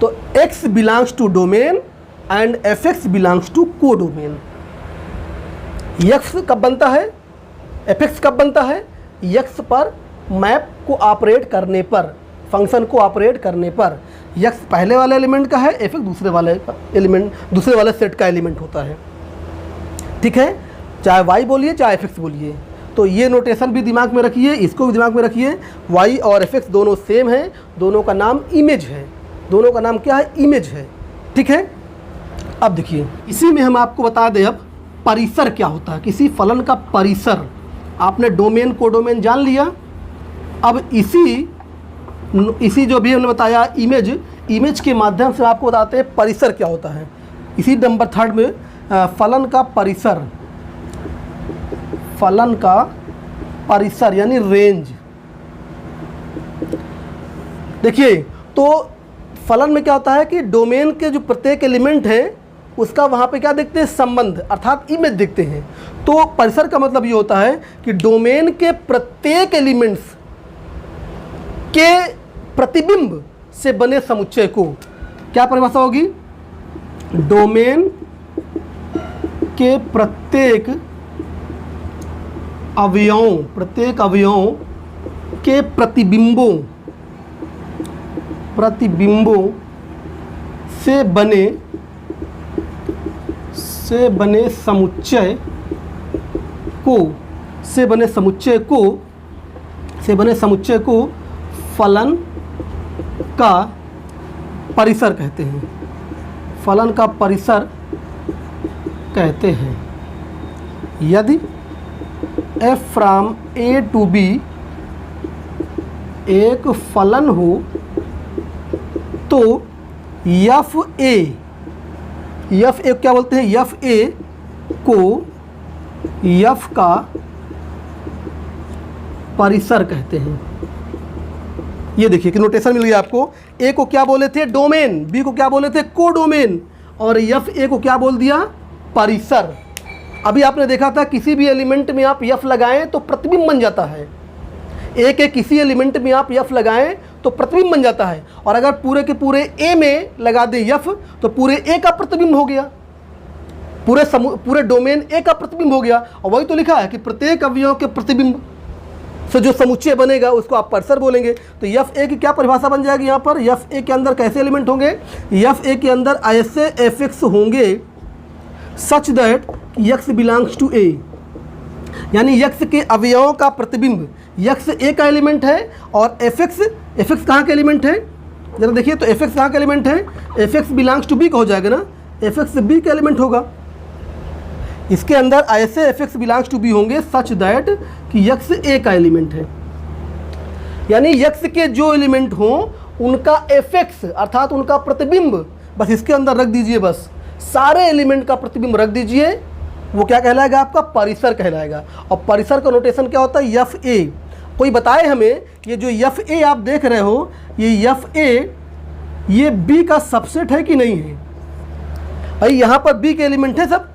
तो x belongs to domain and fx belongs to codomain. x कब बनता है, fx कब बनता है, x पर मैप को ऑपरेट करने पर, फंक्शन को ऑपरेट करने पर। x पहले वाले एलिमेंट का है, fx दूसरे वाले एलिमेंट, दूसरे वाले सेट का एलिमेंट होता है। ठीक है, चाहे y बोलिए चाहे fx बोलिए। तो ये नोटेशन भी दिमाग में रखिए, इसको भी दिमाग में रखिए, y और fx दोनों सेम है, दोनों का नाम इमेज है, दोनों का नाम क्या है, इमेज है। ठीक है, अब देखिए इसी में हम आपको बता दें अब परिसर क्या होता है, किसी फलन का परिसर। आपने डोमेन कोडोमेन जान लिया, अब इसी जो भी हमने बताया इमेज के माध्यम से आपको बताते हैं परिसर क्या होता है। इसी नंबर 3 में फलन का परिसर, फलन का परिसर यानी रेंज। देखिए, तो फलन में क्या होता है कि डोमेन के जो प्रत्येक एलिमेंट है उसका वहाँ पे क्या देखते हैं, संबंध अर्थात इमेज देखते हैं। तो परिसर का मतलब ये होता है कि डोमेन के प्रत्येक एलिमेंट्स के प्रतिबिंब से बने समुच्चय को, क्या परिभाषा होगी, डोमेन के प्रत्येक अवयवों के प्रतिबिंबों से बने समुच्चय को फलन का परिसर कहते हैं, फलन का परिसर कहते हैं। यदि f from a to b एक फलन हो तो f क्या बोलते हैं, f को f का परिसर कहते हैं। ये देखिए कि नोटेशन मिल गया आपको। ए को क्या बोले थे, डोमेन, बी को क्या बोले थे, कोडोमेन, और एफ ए को क्या बोल दिया, परिसर। अभी आपने देखा था किसी भी एलिमेंट में आप एफ लगाएं तो प्रतिबिंब बन जाता है, ए के किसी एलिमेंट में आप एफ लगाएं तो प्रतिबिंब बन जाता है, और अगर पूरे के पूरे ए में लगा दें एफ तो पूरे ए का प्रतिबिंब हो गया। पूरे डोमेन ए का प्रतिबिंब हो गया। और वही तो लिखा है कि प्रत्येक अवयव के प्रतिबिंब से जो समुच्चय बनेगा उसको आप परिसर बोलेंगे। तो एफ ए की क्या परिभाषा बन जाएगी यहाँ पर? एफ ए के अंदर कैसे एलिमेंट होंगे? एफ ए के अंदर ऐसे एफ एक्स होंगे such that x belongs to a, यानी एक्स के अवयवों का प्रतिबिंब एक्स ए का एलिमेंट है और एफ एक्स कहाँ का एलिमेंट है? जरा देखिए तो एफ एक्स कहाँ का एलिमेंट है? F x belongs to b का हो जाएगा ना, एफ एक्स बी का एलिमेंट होगा। इसके अंदर ऐसे f x belongs to b होंगे सच दैट कि एक्स ए का एलिमेंट है, यानी एक्स के जो एलिमेंट हों उनका एफ एक्स अर्थात उनका प्रतिबिंब बस इसके अंदर रख दीजिए, बस सारे एलिमेंट का प्रतिबिंब रख दीजिए, वो क्या कहलाएगा? आपका परिसर कहलाएगा। और परिसर का नोटेशन क्या होता है? F A. कोई बताए हमें ये जो एफ ए आप देख रहे हो, ये एफ ए ये बी का सबसेट है कि नहीं है? भाई यहाँ पर बी के एलिमेंट है, सब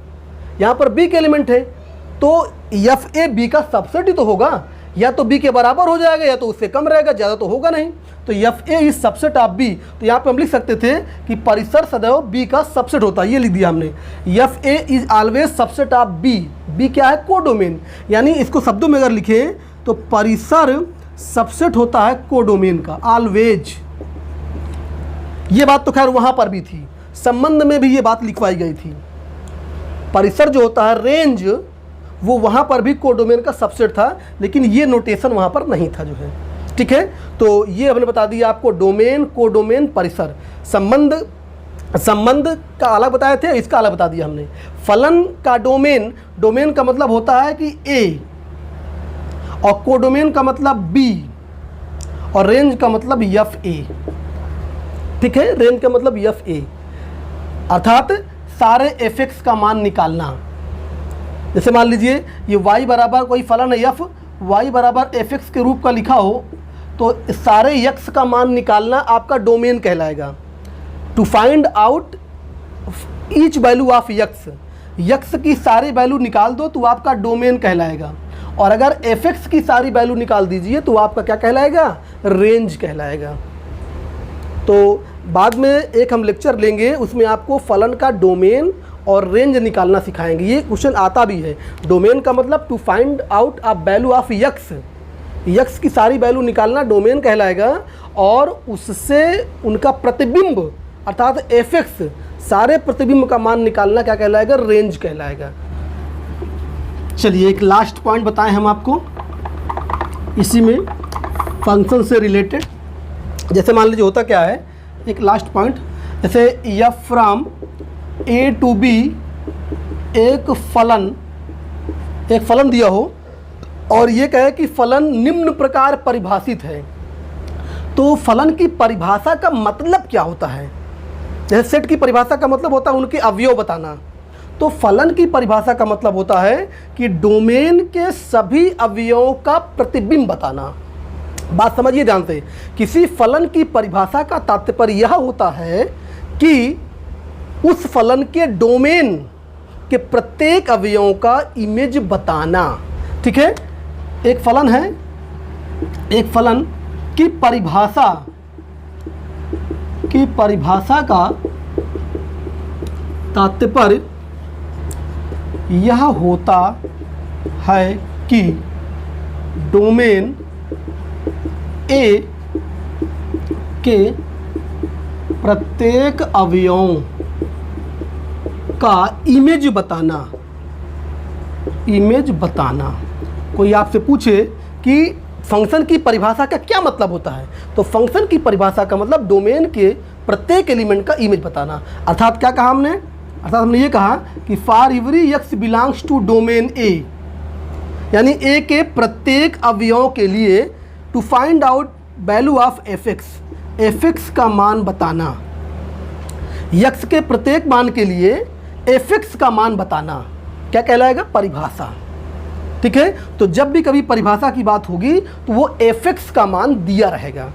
यहाँ पर बी के एलिमेंट है, तो एफ ए बी का सबसेट ही तो होगा, या तो बी के बराबर हो जाएगा या तो उससे कम रहेगा, ज़्यादा तो होगा नहीं। तो f a is subset of b. तो यहाँ पे हम लिख सकते थे कि परिसर सदैव बी का सबसेट होता है, ये लिख दिया हमने। F a is always subset of b. B क्या है? कोडोमेन। यानी इसको शब्दों में अगर लिखें तो परिसर सबसेट होता है कोडोमेन का, ऑलवेज। ये बात तो खैर वहाँ पर भी थी, संबंध में भी ये बात लिखवाई गई थी। परिसर जो होता है रेंज, वो वहाँ पर भी कोडोमेन का सबसेट था, लेकिन ये नोटेशन वहाँ पर नहीं था जो है। ठीक है, तो ये हमने बता दिया आपको डोमेन, कोडोमेन, परिसर। संबंध का अलग बताए थे, इसका अलग बता दिया हमने। फलन का डोमेन, डोमेन का मतलब होता है कि ए, और कोडोमेन का मतलब बी, और रेंज का मतलब एफ ए। ठीक है, रेंज का मतलब एफ ए अर्थात सारे एफ एक्स का मान निकालना। जैसे मान लीजिए ये y बराबर कोई फलन है एफ, y बराबर एफ एक्स के रूप का लिखा हो, तो सारे x का मान निकालना आपका डोमेन कहलाएगा। To find out each value of x की सारी वैल्यू निकाल दो तो आपका डोमेन कहलाएगा। और अगर एफ एक्स की सारी वैल्यू निकाल दीजिए तो आपका क्या कहलाएगा? रेंज कहलाएगा। तो बाद में एक हम लेक्चर लेंगे, उसमें आपको फलन का डोमेन और रेंज निकालना सिखाएंगे। ये क्वेश्चन आता भी है। डोमेन का मतलब to find out a value of x की सारी वैल्यू निकालना डोमेन कहलाएगा, और उससे उनका प्रतिबिंब अर्थात एफ एक्स सारे प्रतिबिंब का मान निकालना क्या कहलाएगा? रेंज कहलाएगा। चलिए एक लास्ट पॉइंट बताएं हम आपको इसी में फंक्शन से रिलेटेड। जैसे मान लीजिए होता क्या है, एक लास्ट पॉइंट, जैसे f from a to b एक फलन दिया हो और ये कहे कि फलन निम्न प्रकार परिभाषित है, तो फलन की परिभाषा का मतलब क्या होता है? जैसे सेट की परिभाषा का मतलब होता है उनके अवयव बताना, तो फलन की परिभाषा का मतलब होता है कि डोमेन के सभी अवयवों का प्रतिबिंब बताना। बात समझिए ध्यान से, किसी फलन की परिभाषा का तात्पर्य यह होता है कि उस फलन के डोमेन के प्रत्येक अवयवों का इमेज बताना। ठीक है, एक फलन है, एक फलन की परिभाषा का तात्पर्य यह होता है कि डोमेन ए के प्रत्येक अवयवों का इमेज बताना। कोई आपसे पूछे कि फंक्शन की परिभाषा का क्या मतलब होता है, तो फंक्शन की परिभाषा का मतलब डोमेन के प्रत्येक एलिमेंट का इमेज बताना। अर्थात क्या कहा हमने? अर्थात हमने ये कहा कि for every x belongs to domain A, यानी ए के प्रत्येक अवयवों के लिए to find out value of f x का मान बताना। एक्स के प्रत्येक मान के लिए एफ एक्स का मान बताना क्या कहलाएगा? परिभाषा। ठीक है, तो जब भी कभी परिभाषा की बात होगी तो वो एफ एक्स का मान दिया रहेगा।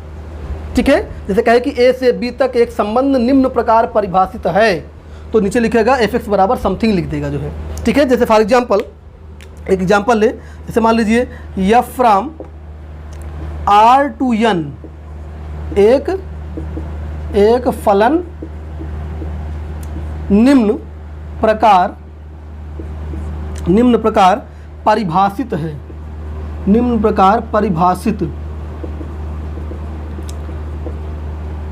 ठीक है, जैसे कहे कि ए से बी तक एक संबंध निम्न प्रकार परिभाषित है, तो नीचे लिखेगा एफ एक्स बराबर समथिंग लिख देगा जो है। ठीक है, जैसे फॉर एग्जाम्पल एक एग्जाम्पल ले, जैसे मान लीजिए f from r to n एक फलन निम्न प्रकार निम्न प्रकार परिभाषित है, निम्न प्रकार परिभाषित।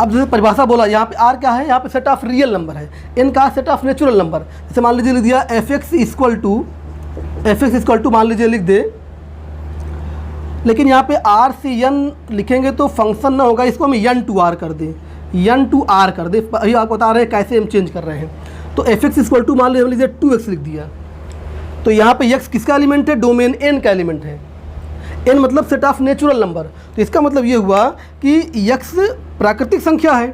अब जैसे परिभाषा बोला, यहाँ पे आर क्या है, यहाँ पे सेट ऑफ रियल नंबर है, एन का सेट ऑफ नेचुरल नंबर। जैसे मान लीजिए लिख दिया एफ एक्स इक्वल टू मान लीजिए लिख दे, लेकिन यहाँ पे आर से एन लिखेंगे तो फंक्शन ना होगा, इसको हम एन टू आर कर दें, एन टू आर कर दे। अभी आपको बता रहे हैं कैसे हम चेंज कर रहे हैं। तो एफ एक्स इक्वल टू मान लीजिए 2x लिख दिया, तो यहाँ पे x किसका एलिमेंट है, डोमेन n का एलिमेंट है, n मतलब सेट ऑफ नेचुरल नंबर। तो इसका मतलब ये हुआ कि x प्राकृतिक संख्या है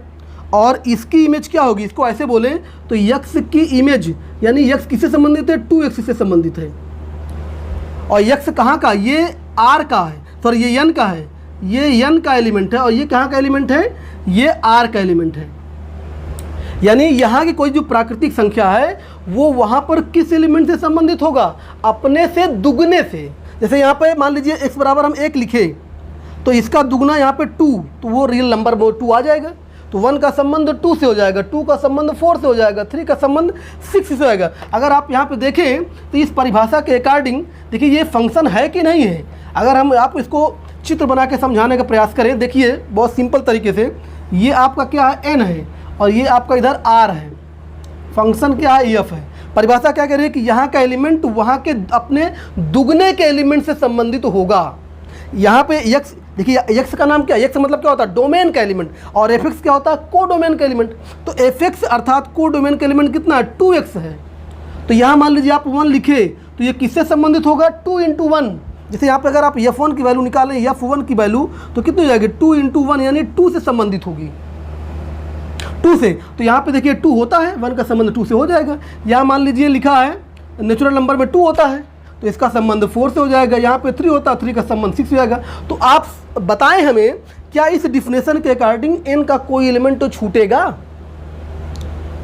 और इसकी इमेज क्या होगी, इसको ऐसे बोलें तो x की इमेज यानी x किससे संबंधित है, 2x से संबंधित है। और x कहाँ का, ये r का है, सॉरी ये n का है, ये n का एलिमेंट है, और ये कहाँ का एलिमेंट है, ये r का एलिमेंट है। यानी यहाँ की कोई जो प्राकृतिक संख्या है वो वहाँ पर किस एलिमेंट से संबंधित होगा, अपने से दुगने से। जैसे यहाँ पे मान लीजिए x बराबर हम 1 लिखे तो इसका दुगना यहाँ पे 2, तो वो रियल नंबर वो 2 आ जाएगा। तो 1 का संबंध 2 से हो जाएगा, 2 का संबंध 4 से हो जाएगा, 3 का संबंध 6 से हो जाएगा। अगर आप यहाँ पे देखें तो इस परिभाषा के अकॉर्डिंग देखिए ये फंक्शन है कि नहीं है। अगर हम आप इसको चित्र बना के समझाने का प्रयास करें, देखिए बहुत सिंपल तरीके से, ये आपका क्या है, n है, और ये आपका इधर r है, फंक्शन क्या है, f है। परिभाषा क्या कह रही है कि यहाँ का एलिमेंट वहाँ के अपने दुगने के एलिमेंट से संबंधित होगा। यहाँ पे x देखिए, x का नाम क्या है, x मतलब क्या होता है, डोमेन का एलिमेंट, और fx क्या होता है, को डोमेन का एलिमेंट। तो fx अर्थात को डोमेन का एलिमेंट कितना है, 2x है। तो यहाँ मान लीजिए आप 1 लिखे तो ये किससे संबंधित होगा, 2 × 1। जैसे यहाँ पे अगर आप f1 की वैल्यू निकालें, f1 की वैल्यू तो कितनी हो जाएगी, 2 × 1 यानी 2 से संबंधित होगी, 2 से। तो यहाँ पे देखिए 2 होता है, 1 का संबंध 2 से हो जाएगा। यहाँ मान लीजिए लिखा है नेचुरल नंबर में 2 होता है तो इसका संबंध 4 से हो जाएगा। यहाँ पे 3 होता है, 3 का संबंध 6 हो जाएगा। तो आप बताएं हमें, क्या इस डिफिनेशन के अकॉर्डिंग n का कोई एलिमेंट तो छूटेगा,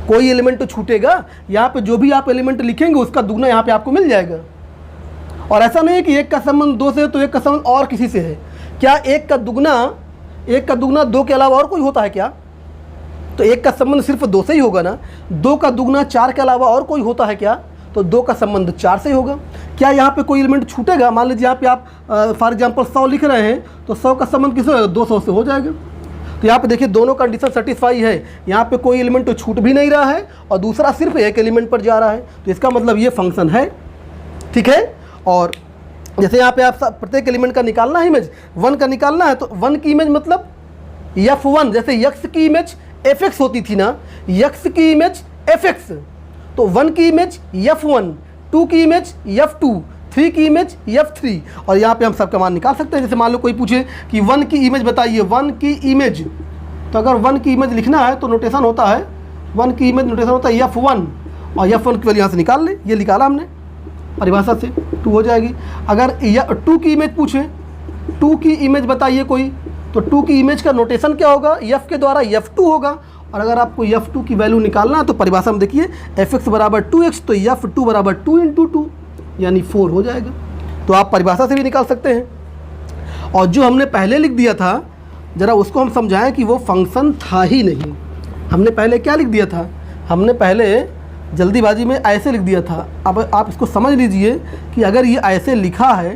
कोई एलिमेंट तो छूटेगा। यहाँ पे जो भी आप एलिमेंट लिखेंगे उसका दुगना यहाँ पे आपको मिल जाएगा। और ऐसा नहीं है कि 1 का संबंध 2 से है तो 1 का संबंध और किसी से है। क्या 1 का दुगना 2 के अलावा और कोई होता है क्या, तो 1 का संबंध सिर्फ 2 से ही होगा ना। 2 का दुगना 4 के अलावा और कोई होता है क्या, तो 2 का संबंध 4 से ही होगा। क्या यहाँ पे कोई एलिमेंट छूटेगा, मान लीजिए यहाँ पे आप फॉर एग्जांपल 100 लिख रहे हैं तो 100 का संबंध किससे होगा, 200 से हो जाएगा। तो यहाँ पे देखिए दोनों कंडीशन सेटिस्फाई है, यहाँ पे कोई एलिमेंट तो छूट भी नहीं रहा है और दूसरा सिर्फ एक एलिमेंट पर जा रहा है। तो इसका मतलब ये फंक्शन है, ठीक है। और जैसे यहाँ पे आप प्रत्येक एलिमेंट का निकालना है इमेज, 1 का निकालना है तो 1 की इमेज मतलब f1, जैसे x की इमेज fx होती थी ना, x की इमेज fx, तो 1 की इमेज f1, 2 की इमेज f2, 3 की इमेज f3। और यहाँ पे हम सबका मान निकाल सकते हैं। जैसे मान लो कोई पूछे कि 1 की इमेज बताइए, 1 की इमेज, तो अगर 1 की इमेज लिखना है तो नोटेशन होता है, 1 की इमेज नोटेशन होता है f1, और f1 की वैल्यू यहाँ से निकाल ले, ये निकाला हमने परिभाषा से, 2 हो जाएगी। अगर 2 की इमेज पूछे, 2 की इमेज बताइए कोई, तो 2 की इमेज का नोटेशन क्या होगा, f के द्वारा f2 होगा। और अगर आपको f2 की वैल्यू निकालना है तो परिभाषा में देखिए fx बराबर 2x, तो f2 बराबर 2 × 2 यानी 4 हो जाएगा। तो आप परिभाषा से भी निकाल सकते हैं। और जो हमने पहले लिख दिया था, ज़रा उसको हम समझाएं कि वो फंक्शन था ही नहीं। हमने पहले क्या लिख दिया था, हमने पहले जल्दीबाजी में ऐसे लिख दिया था। अब आप इसको समझ लीजिए कि अगर ये ऐसे लिखा है,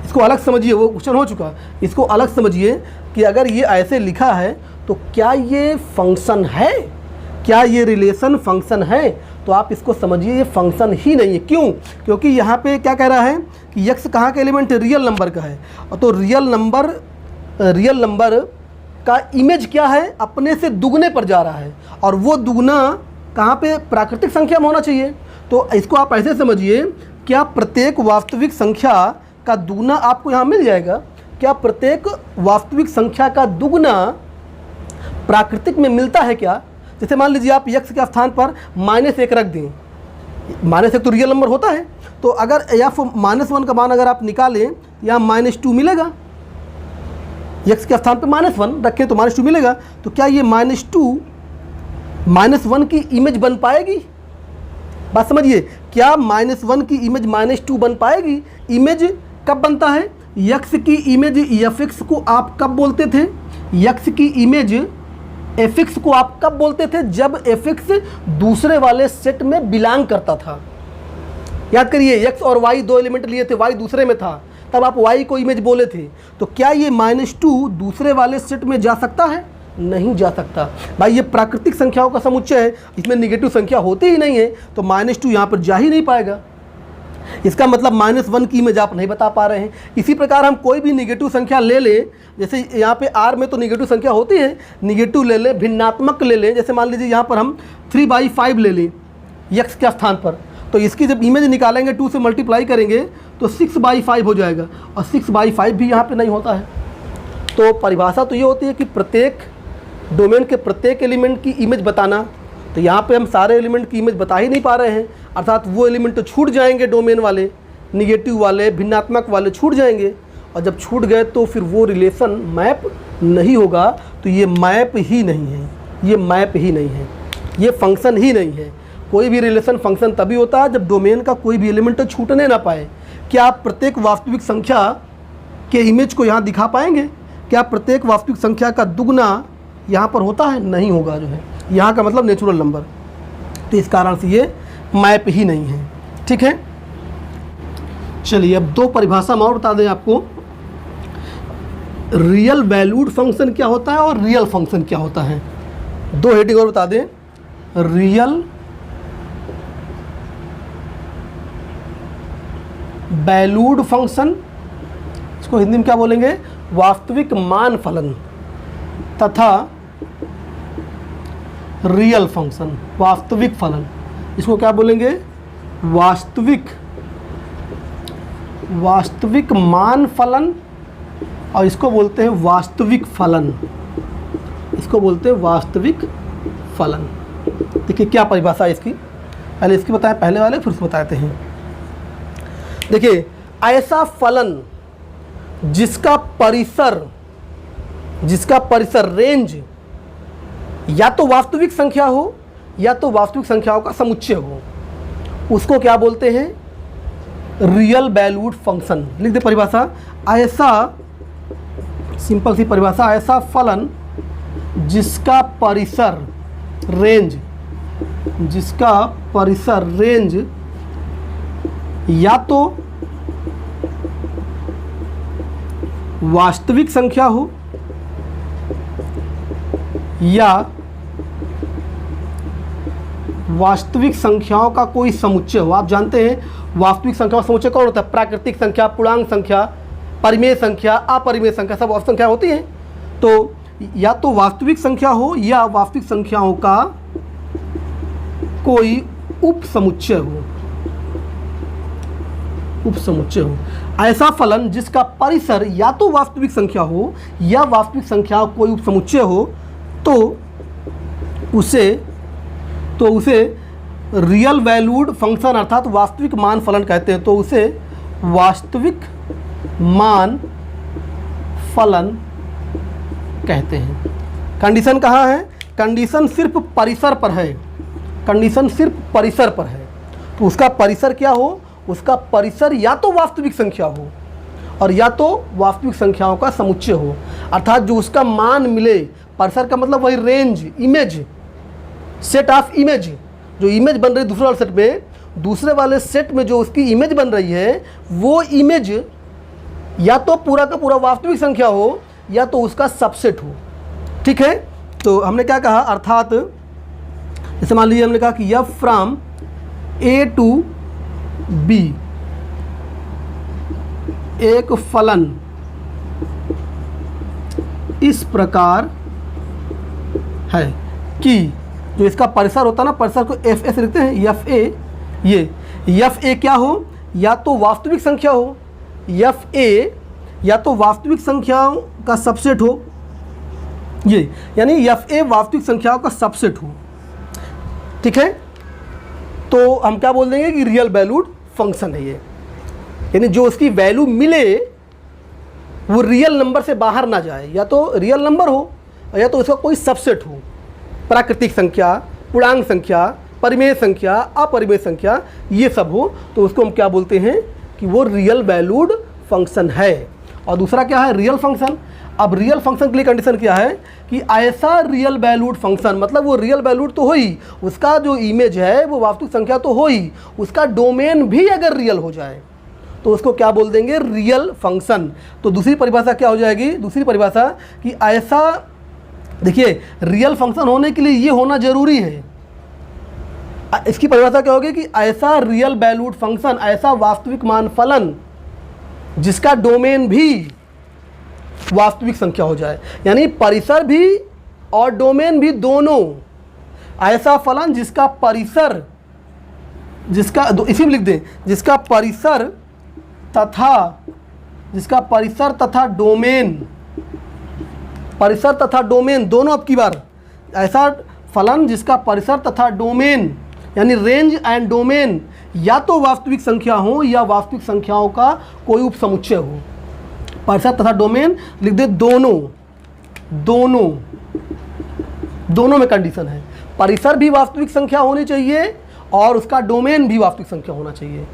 इसको अलग समझिए, वो क्वेश्चन हो चुका, इसको अलग समझिए कि अगर ये ऐसे लिखा है तो क्या ये फंक्शन है, क्या ये रिलेशन फंक्शन है, तो आप इसको समझिए ये फंक्शन ही नहीं है। क्यों, क्योंकि यहाँ पे क्या कह रहा है कि x कहाँ का एलिमेंट है, रियल नंबर का है। और तो रियल नंबर का इमेज क्या है, अपने से दुगने पर जा रहा है, और वो दुगना कहाँ पे, प्राकृतिक संख्या में होना चाहिए। तो इसको आप ऐसे समझिए, क्या प्रत्येक वास्तविक संख्या का दुगना आपको यहाँ मिल जाएगा, क्या प्रत्येक वास्तविक संख्या का दुगना प्राकृतिक में मिलता है क्या। जैसे मान लीजिए आप x के स्थान पर -1 रख दें, -1 तो रियल नंबर होता है, तो अगर -1 का मान अगर आप निकालें, यहाँ -2 मिलेगा। x के स्थान पर -1 रखें तो -2 मिलेगा। तो क्या ये -1 की इमेज बन पाएगी, बात समझिए, क्या -1 की इमेज -2 बन पाएगी। इमेज कब बनता है, x की इमेज fx को आप कब बोलते थे, x की इमेज fx को आप कब बोलते थे, जब fx दूसरे वाले सेट में बिलोंग करता था। याद करिए x और y दो एलिमेंट लिए थे, y दूसरे में था, तब आप y को इमेज बोले थे। तो क्या ये -2 दूसरे वाले सेट में जा सकता है? नहीं जा सकता भाई, ये प्राकृतिक संख्याओं का समुच्चय है, इसमें निगेटिव संख्या होती ही नहीं है, तो -2 यहाँ पर जा ही नहीं पाएगा। इसका मतलब -1 की इमेज आप नहीं बता पा रहे हैं। इसी प्रकार हम कोई भी निगेटिव संख्या ले लें, जैसे यहाँ पे R में तो निगेटिव संख्या होती है, निगेटिव ले लें, भिन्नात्मक ले लें, जैसे मान लीजिए यहाँ पर हम 3/5 ले लें x के स्थान पर, तो इसकी जब इमेज निकालेंगे 2 से मल्टीप्लाई करेंगे तो 6/5 हो जाएगा, और 6/5 भी यहाँ पे नहीं होता है। तो परिभाषा तो ये होती है कि प्रत्येक डोमेन के प्रत्येक एलिमेंट की इमेज बताना, तो यहाँ पे हम सारे एलिमेंट की इमेज बता ही नहीं पा रहे हैं, अर्थात वो एलिमेंट तो छूट जाएंगे, डोमेन वाले, निगेटिव वाले, भिन्नात्मक वाले छूट जाएंगे, और जब छूट गए तो फिर वो रिलेशन मैप नहीं होगा। तो ये मैप ही नहीं है, ये मैप ही नहीं है, ये फंक्शन ही नहीं है। कोई भी रिलेशन फंक्शन तभी होता है जब डोमेन का कोई भी एलिमेंट तो छूटने ना पाए। क्या आप प्रत्येक वास्तविक संख्या के इमेज को यहाँ दिखा पाएंगे? क्या प्रत्येक वास्तविक संख्या का दुगना यहाँ पर होता है? नहीं होगा, जो है यहाँ का मतलब नेचुरल नंबर। तो इस कारण से ये मैप ही नहीं है। ठीक है, चलिए अब दो परिभाषा हम और बता दें आपको। रियल वैल्यूड फंक्शन क्या होता है और रियल फंक्शन क्या होता है। दो हेडिंग और बता दें। रियल वैल्यूड फंक्शन, इसको हिंदी में क्या बोलेंगे? वास्तविक मान फलन, तथा रियल फंक्शन, वास्तविक फलन, इसको क्या बोलेंगे? वास्तविक मान फलन, और इसको बोलते हैं वास्तविक फलन, इसको बोलते हैं वास्तविक फलन। देखिए क्या परिभाषा है इसकी, पहले इसकी बताएं, पहले वाले फिर उसको बताते हैं। देखिए, ऐसा फलन जिसका परिसर रेंज या तो वास्तविक संख्या हो या तो वास्तविक संख्याओं का समुच्चय हो, उसको क्या बोलते हैं? Real valued function. लिख दे परिभाषा। ऐसा, सिंपल सी परिभाषा, ऐसा फलन जिसका परिसर रेंज या तो वास्तविक संख्या हो या वास्तविक संख्याओं का कोई समुच्चय हो। आप जानते हैं वास्तविक संख्याओं का समुच्चय कौन होता है? प्राकृतिक संख्या, पूर्णांक संख्या, परिमेय संख्या, अपरिमेय संख्या, सब और संख्या होती हैं। तो या तो वास्तविक संख्या हो या वास्तविक संख्याओं का कोई उप समुच्चय हो। ऐसा फलन जिसका परिसर या तो वास्तविक संख्या हो या वास्तविक संख्या कोई उप समुच्चय हो, तो उसे रियल वैल्यूड फंक्शन अर्थात वास्तविक मान फलन कहते हैं। तो उसे वास्तविक मान फलन कहते हैं। कंडीशन कहाँ है? कंडीशन सिर्फ परिसर पर है, कंडीशन सिर्फ परिसर पर है। तो उसका परिसर क्या हो? उसका परिसर या तो वास्तविक संख्या हो और या तो वास्तविक संख्याओं का समुच्चय हो, अर्थात जो उसका मान मिले। परिसर का मतलब वही range, image, set of image, जो इमेज बन रही है दूसरे वाले सेट में, दूसरे वाले सेट में जो उसकी इमेज बन रही है, वो इमेज या तो पूरा का पूरा वास्तविक संख्या हो या तो उसका सबसेट हो। ठीक है, तो हमने क्या कहा? अर्थात जैसे मान लीजिए हमने कहा कि f from A to B एक फलन इस प्रकार है कि जो इसका परिसर होता है ना, परिसर को एफ ए से लिखते हैं, एफ ए। ये एफ ए क्या हो? या तो वास्तविक संख्या हो, एफ ए या तो वास्तविक संख्याओं का सबसेट हो, ये यानी एफ ए वास्तविक संख्याओं का सबसेट हो। ठीक है, तो हम क्या बोल देंगे कि रियल वैल्यूड फंक्शन है ये, यानी जो उसकी वैल्यू मिले वो रियल नंबर से बाहर ना जाए, या तो रियल नंबर हो या तो उसका कोई सबसेट हो, प्राकृतिक संख्या, पूर्णांक संख्या, परिमेय संख्या, अपरिमेय संख्या, ये सब हो, तो उसको हम क्या बोलते हैं कि वो रियल वैल्यूड फंक्शन है। और दूसरा क्या है? Real function. अब रियल फंक्शन के लिए कंडीशन क्या है कि ऐसा रियल वैल्यूड फंक्शन, मतलब वो रियल वैल्यूड तो हो ही, उसका जो इमेज है वो वास्तविक संख्या तो हो ही, उसका डोमेन भी अगर रियल हो जाए तो उसको क्या बोल देंगे, रियल फंक्शन। तो दूसरी परिभाषा क्या हो जाएगी, दूसरी परिभाषा कि ऐसा, देखिए रियल फंक्शन होने के लिए ये होना जरूरी है, इसकी परिभाषा क्या होगी कि ऐसा रियल वैल्यूड फंक्शन, ऐसा वास्तविक मान फलन जिसका डोमेन भी वास्तविक संख्या हो जाए, यानी परिसर भी और डोमेन भी दोनों, ऐसा फलन जिसका परिसर, जिसका इसी में लिख दें, जिसका परिसर तथा डोमेन, परिसर तथा डोमेन दोनों, अब की बार ऐसा फलन जिसका परिसर तथा डोमेन यानी रेंज एंड डोमेन या तो वास्तविक संख्या हो या वास्तविक संख्याओं का कोई उपसमुच्चय हो। परिसर तथा डोमेन लिख दे, दोनों में कंडीशन है, परिसर भी वास्तविक संख्या होनी चाहिए और उसका डोमेन भी वास्तविक संख्या होना चाहिए।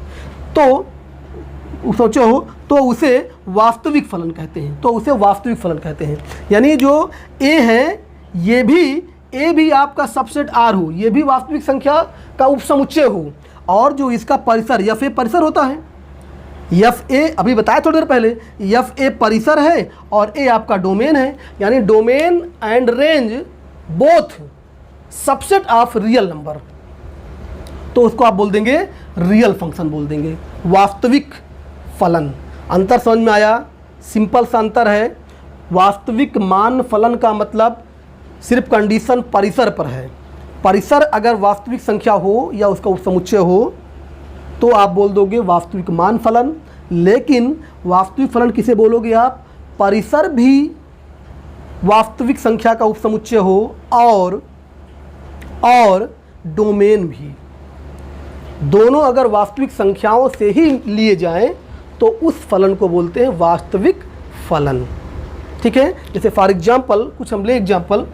तो सोचो, तो उसे वास्तविक फलन कहते हैं, तो उसे वास्तविक फलन कहते हैं। यानी जो ए है, ये भी ए भी आपका सबसेट आर हो, ये भी वास्तविक संख्या का उपसमुच्चय हो, और जो इसका परिसर एफ ए परिसर होता है, एफ ए अभी बताया थोड़ी देर पहले, एफ ए परिसर है और ए आपका डोमेन है, यानी domain and range both subset of real number, तो उसको आप बोल देंगे रियल फंक्शन बोल देंगे, वास्तविक फलन। अंतर समझ में आया, सिंपल सा अंतर है। वास्तविक मान फलन का मतलब सिर्फ कंडीशन परिसर पर है, परिसर अगर वास्तविक संख्या हो या उसका उपसमुच्चय हो तो आप बोल दोगे वास्तविक मान फलन, लेकिन वास्तविक फलन किसे बोलोगे आप, परिसर भी वास्तविक संख्या का उपसमुच्चय हो और डोमेन भी, दोनों अगर वास्तविक संख्याओं से ही लिए जाएं तो उस फलन को बोलते हैं वास्तविक फलन। ठीक है, जैसे फॉर एग्जाम्पल कुछ हम ले एग्जाम्पल,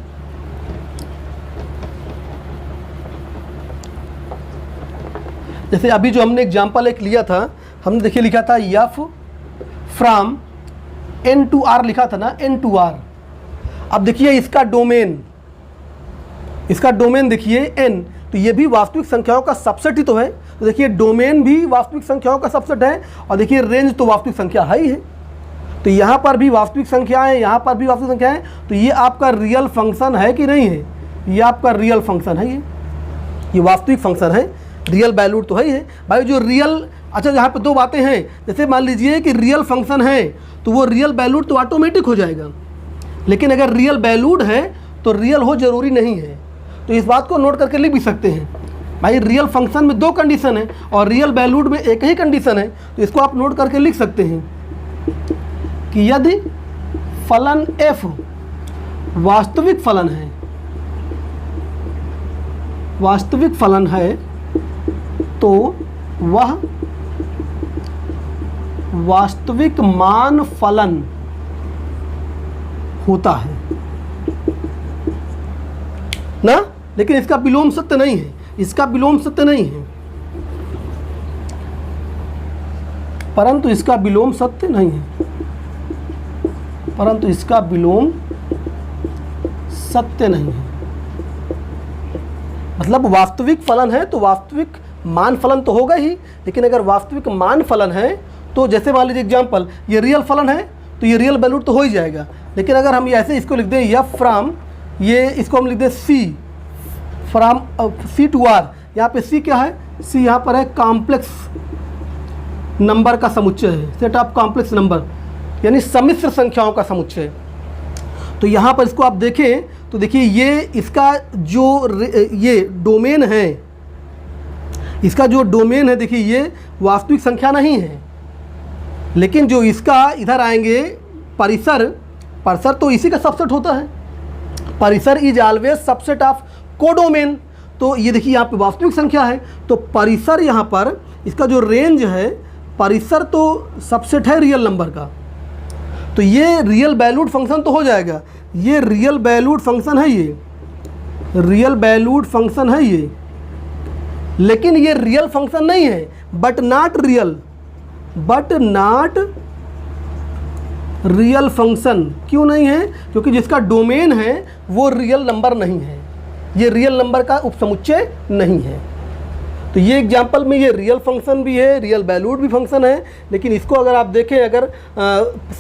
जैसे अभी जो हमने एग्जाम्पल एक लिया था, हमने देखिए लिखा था f from n to r लिखा था ना, एन टू आर। अब देखिए इसका डोमेन देखिए एन, तो ये भी वास्तविक संख्याओं का सबसेट ही तो है, तो देखिए डोमेन भी वास्तविक संख्याओं का सबसेट है, और देखिए रेंज तो वास्तविक संख्या है ही है, तो यहाँ पर भी वास्तविक संख्या है, यहाँ पर भी वास्तविक संख्या है, तो ये आपका रियल फंक्शन है कि नहीं है, ये आपका रियल फंक्शन है, ये वास्तविक फंक्शन है, रियल वैल्यूड तो है ही है भाई। जो रियल, अच्छा यहाँ पे दो बातें हैं, जैसे मान लीजिए कि रियल फंक्शन है तो वो रियल वैल्यूड तो ऑटोमेटिक हो जाएगा, लेकिन अगर रियल वैल्यूड है तो रियल हो जरूरी नहीं है, तो इस बात को नोट करके लिख भी सकते हैं भाई, रियल फंक्शन में दो कंडीशन है और रियल वैल्यूड में एक ही कंडीशन है, तो इसको आप नोट करके लिख सकते हैं कि यदि फलन f वास्तविक फलन है तो वह वास्तविक मान फलन होता है ना, लेकिन इसका विलोम सत्य नहीं है, इसका विलोम सत्य नहीं है, परंतु इसका विलोम सत्य नहीं है, परंतु इसका विलोम सत्य नहीं है। मतलब वास्तविक फलन है तो वास्तविक मान फलन तो होगा ही, लेकिन अगर वास्तविक मान फलन है तो जैसे मान लीजिए एग्जाम्पल, ये रियल फलन है तो ये रियल वैल्यूड तो हो ही जाएगा, लेकिन अगर हम ऐसे इसको लिख दें एफ फ्रॉम, ये इसको हम लिख दें सी फ्रॉम सी टू आर, यहाँ पे सी क्या है, सी यहाँ पर है कॉम्प्लेक्स नंबर का समुच्चय है, सेट ऑफ कॉम्प्लेक्स नंबर, यानी सम्मिश्र संख्याओं का समुच्चय। तो यहाँ पर इसको आप देखें तो देखिए ये इसका जो ये डोमेन है, इसका जो डोमेन है देखिए ये वास्तविक संख्या नहीं है, लेकिन जो इसका इधर आएंगे परिसर तो इसी का सबसेट होता है, परिसर is always subset of codomain. तो ये देखिए यहाँ पे वास्तविक संख्या है, तो परिसर यहाँ पर इसका जो रेंज है, परिसर तो सबसेट है रियल नंबर का, तो ये रियल वैल्यूड फंक्शन तो हो जाएगा, ये रियल वैल्यूड फंक्शन है, ये रियल वैल्यूड फंक्शन है ये, लेकिन ये रियल फंक्शन नहीं है, बट नॉट रियल फंक्शन क्यों नहीं है? क्योंकि जिसका डोमेन है वो रियल नंबर नहीं है, ये रियल नंबर का उपसमुच्चय नहीं है। तो ये एग्जाम्पल में ये रियल फंक्शन भी है, रियल वैल्यूड भी फंक्शन है, लेकिन इसको अगर आप देखें, अगर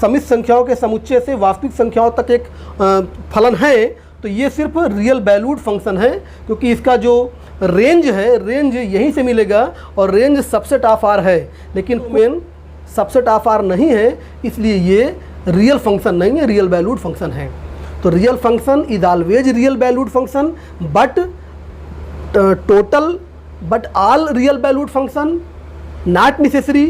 समित संख्याओं के समुच्चय से वास्तविक संख्याओं तक एक फलन है, तो ये सिर्फ रियल वैल्यूड फंक्शन है, क्योंकि इसका जो रेंज है, रेंज यहीं से मिलेगा और रेंज सबसेट ऑफ आर है, लेकिन मेन सबसेट ऑफ आर नहीं है, इसलिए ये रियल फंक्शन नहीं है, रियल वैल्यूड फंक्शन है। तो real function is always real valued function, but total but all real valued function not necessary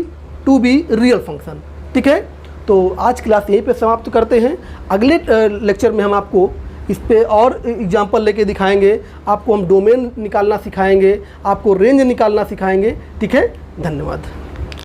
to be real function. ठीक है, तो आज क्लास यहीं पे समाप्त करते हैं। अगले लेक्चर में हम आपको इस पे और एग्जाम्पल लेके दिखाएंगे, आपको हम डोमेन निकालना सिखाएंगे, आपको रेंज निकालना सिखाएंगे। ठीक है, धन्यवाद।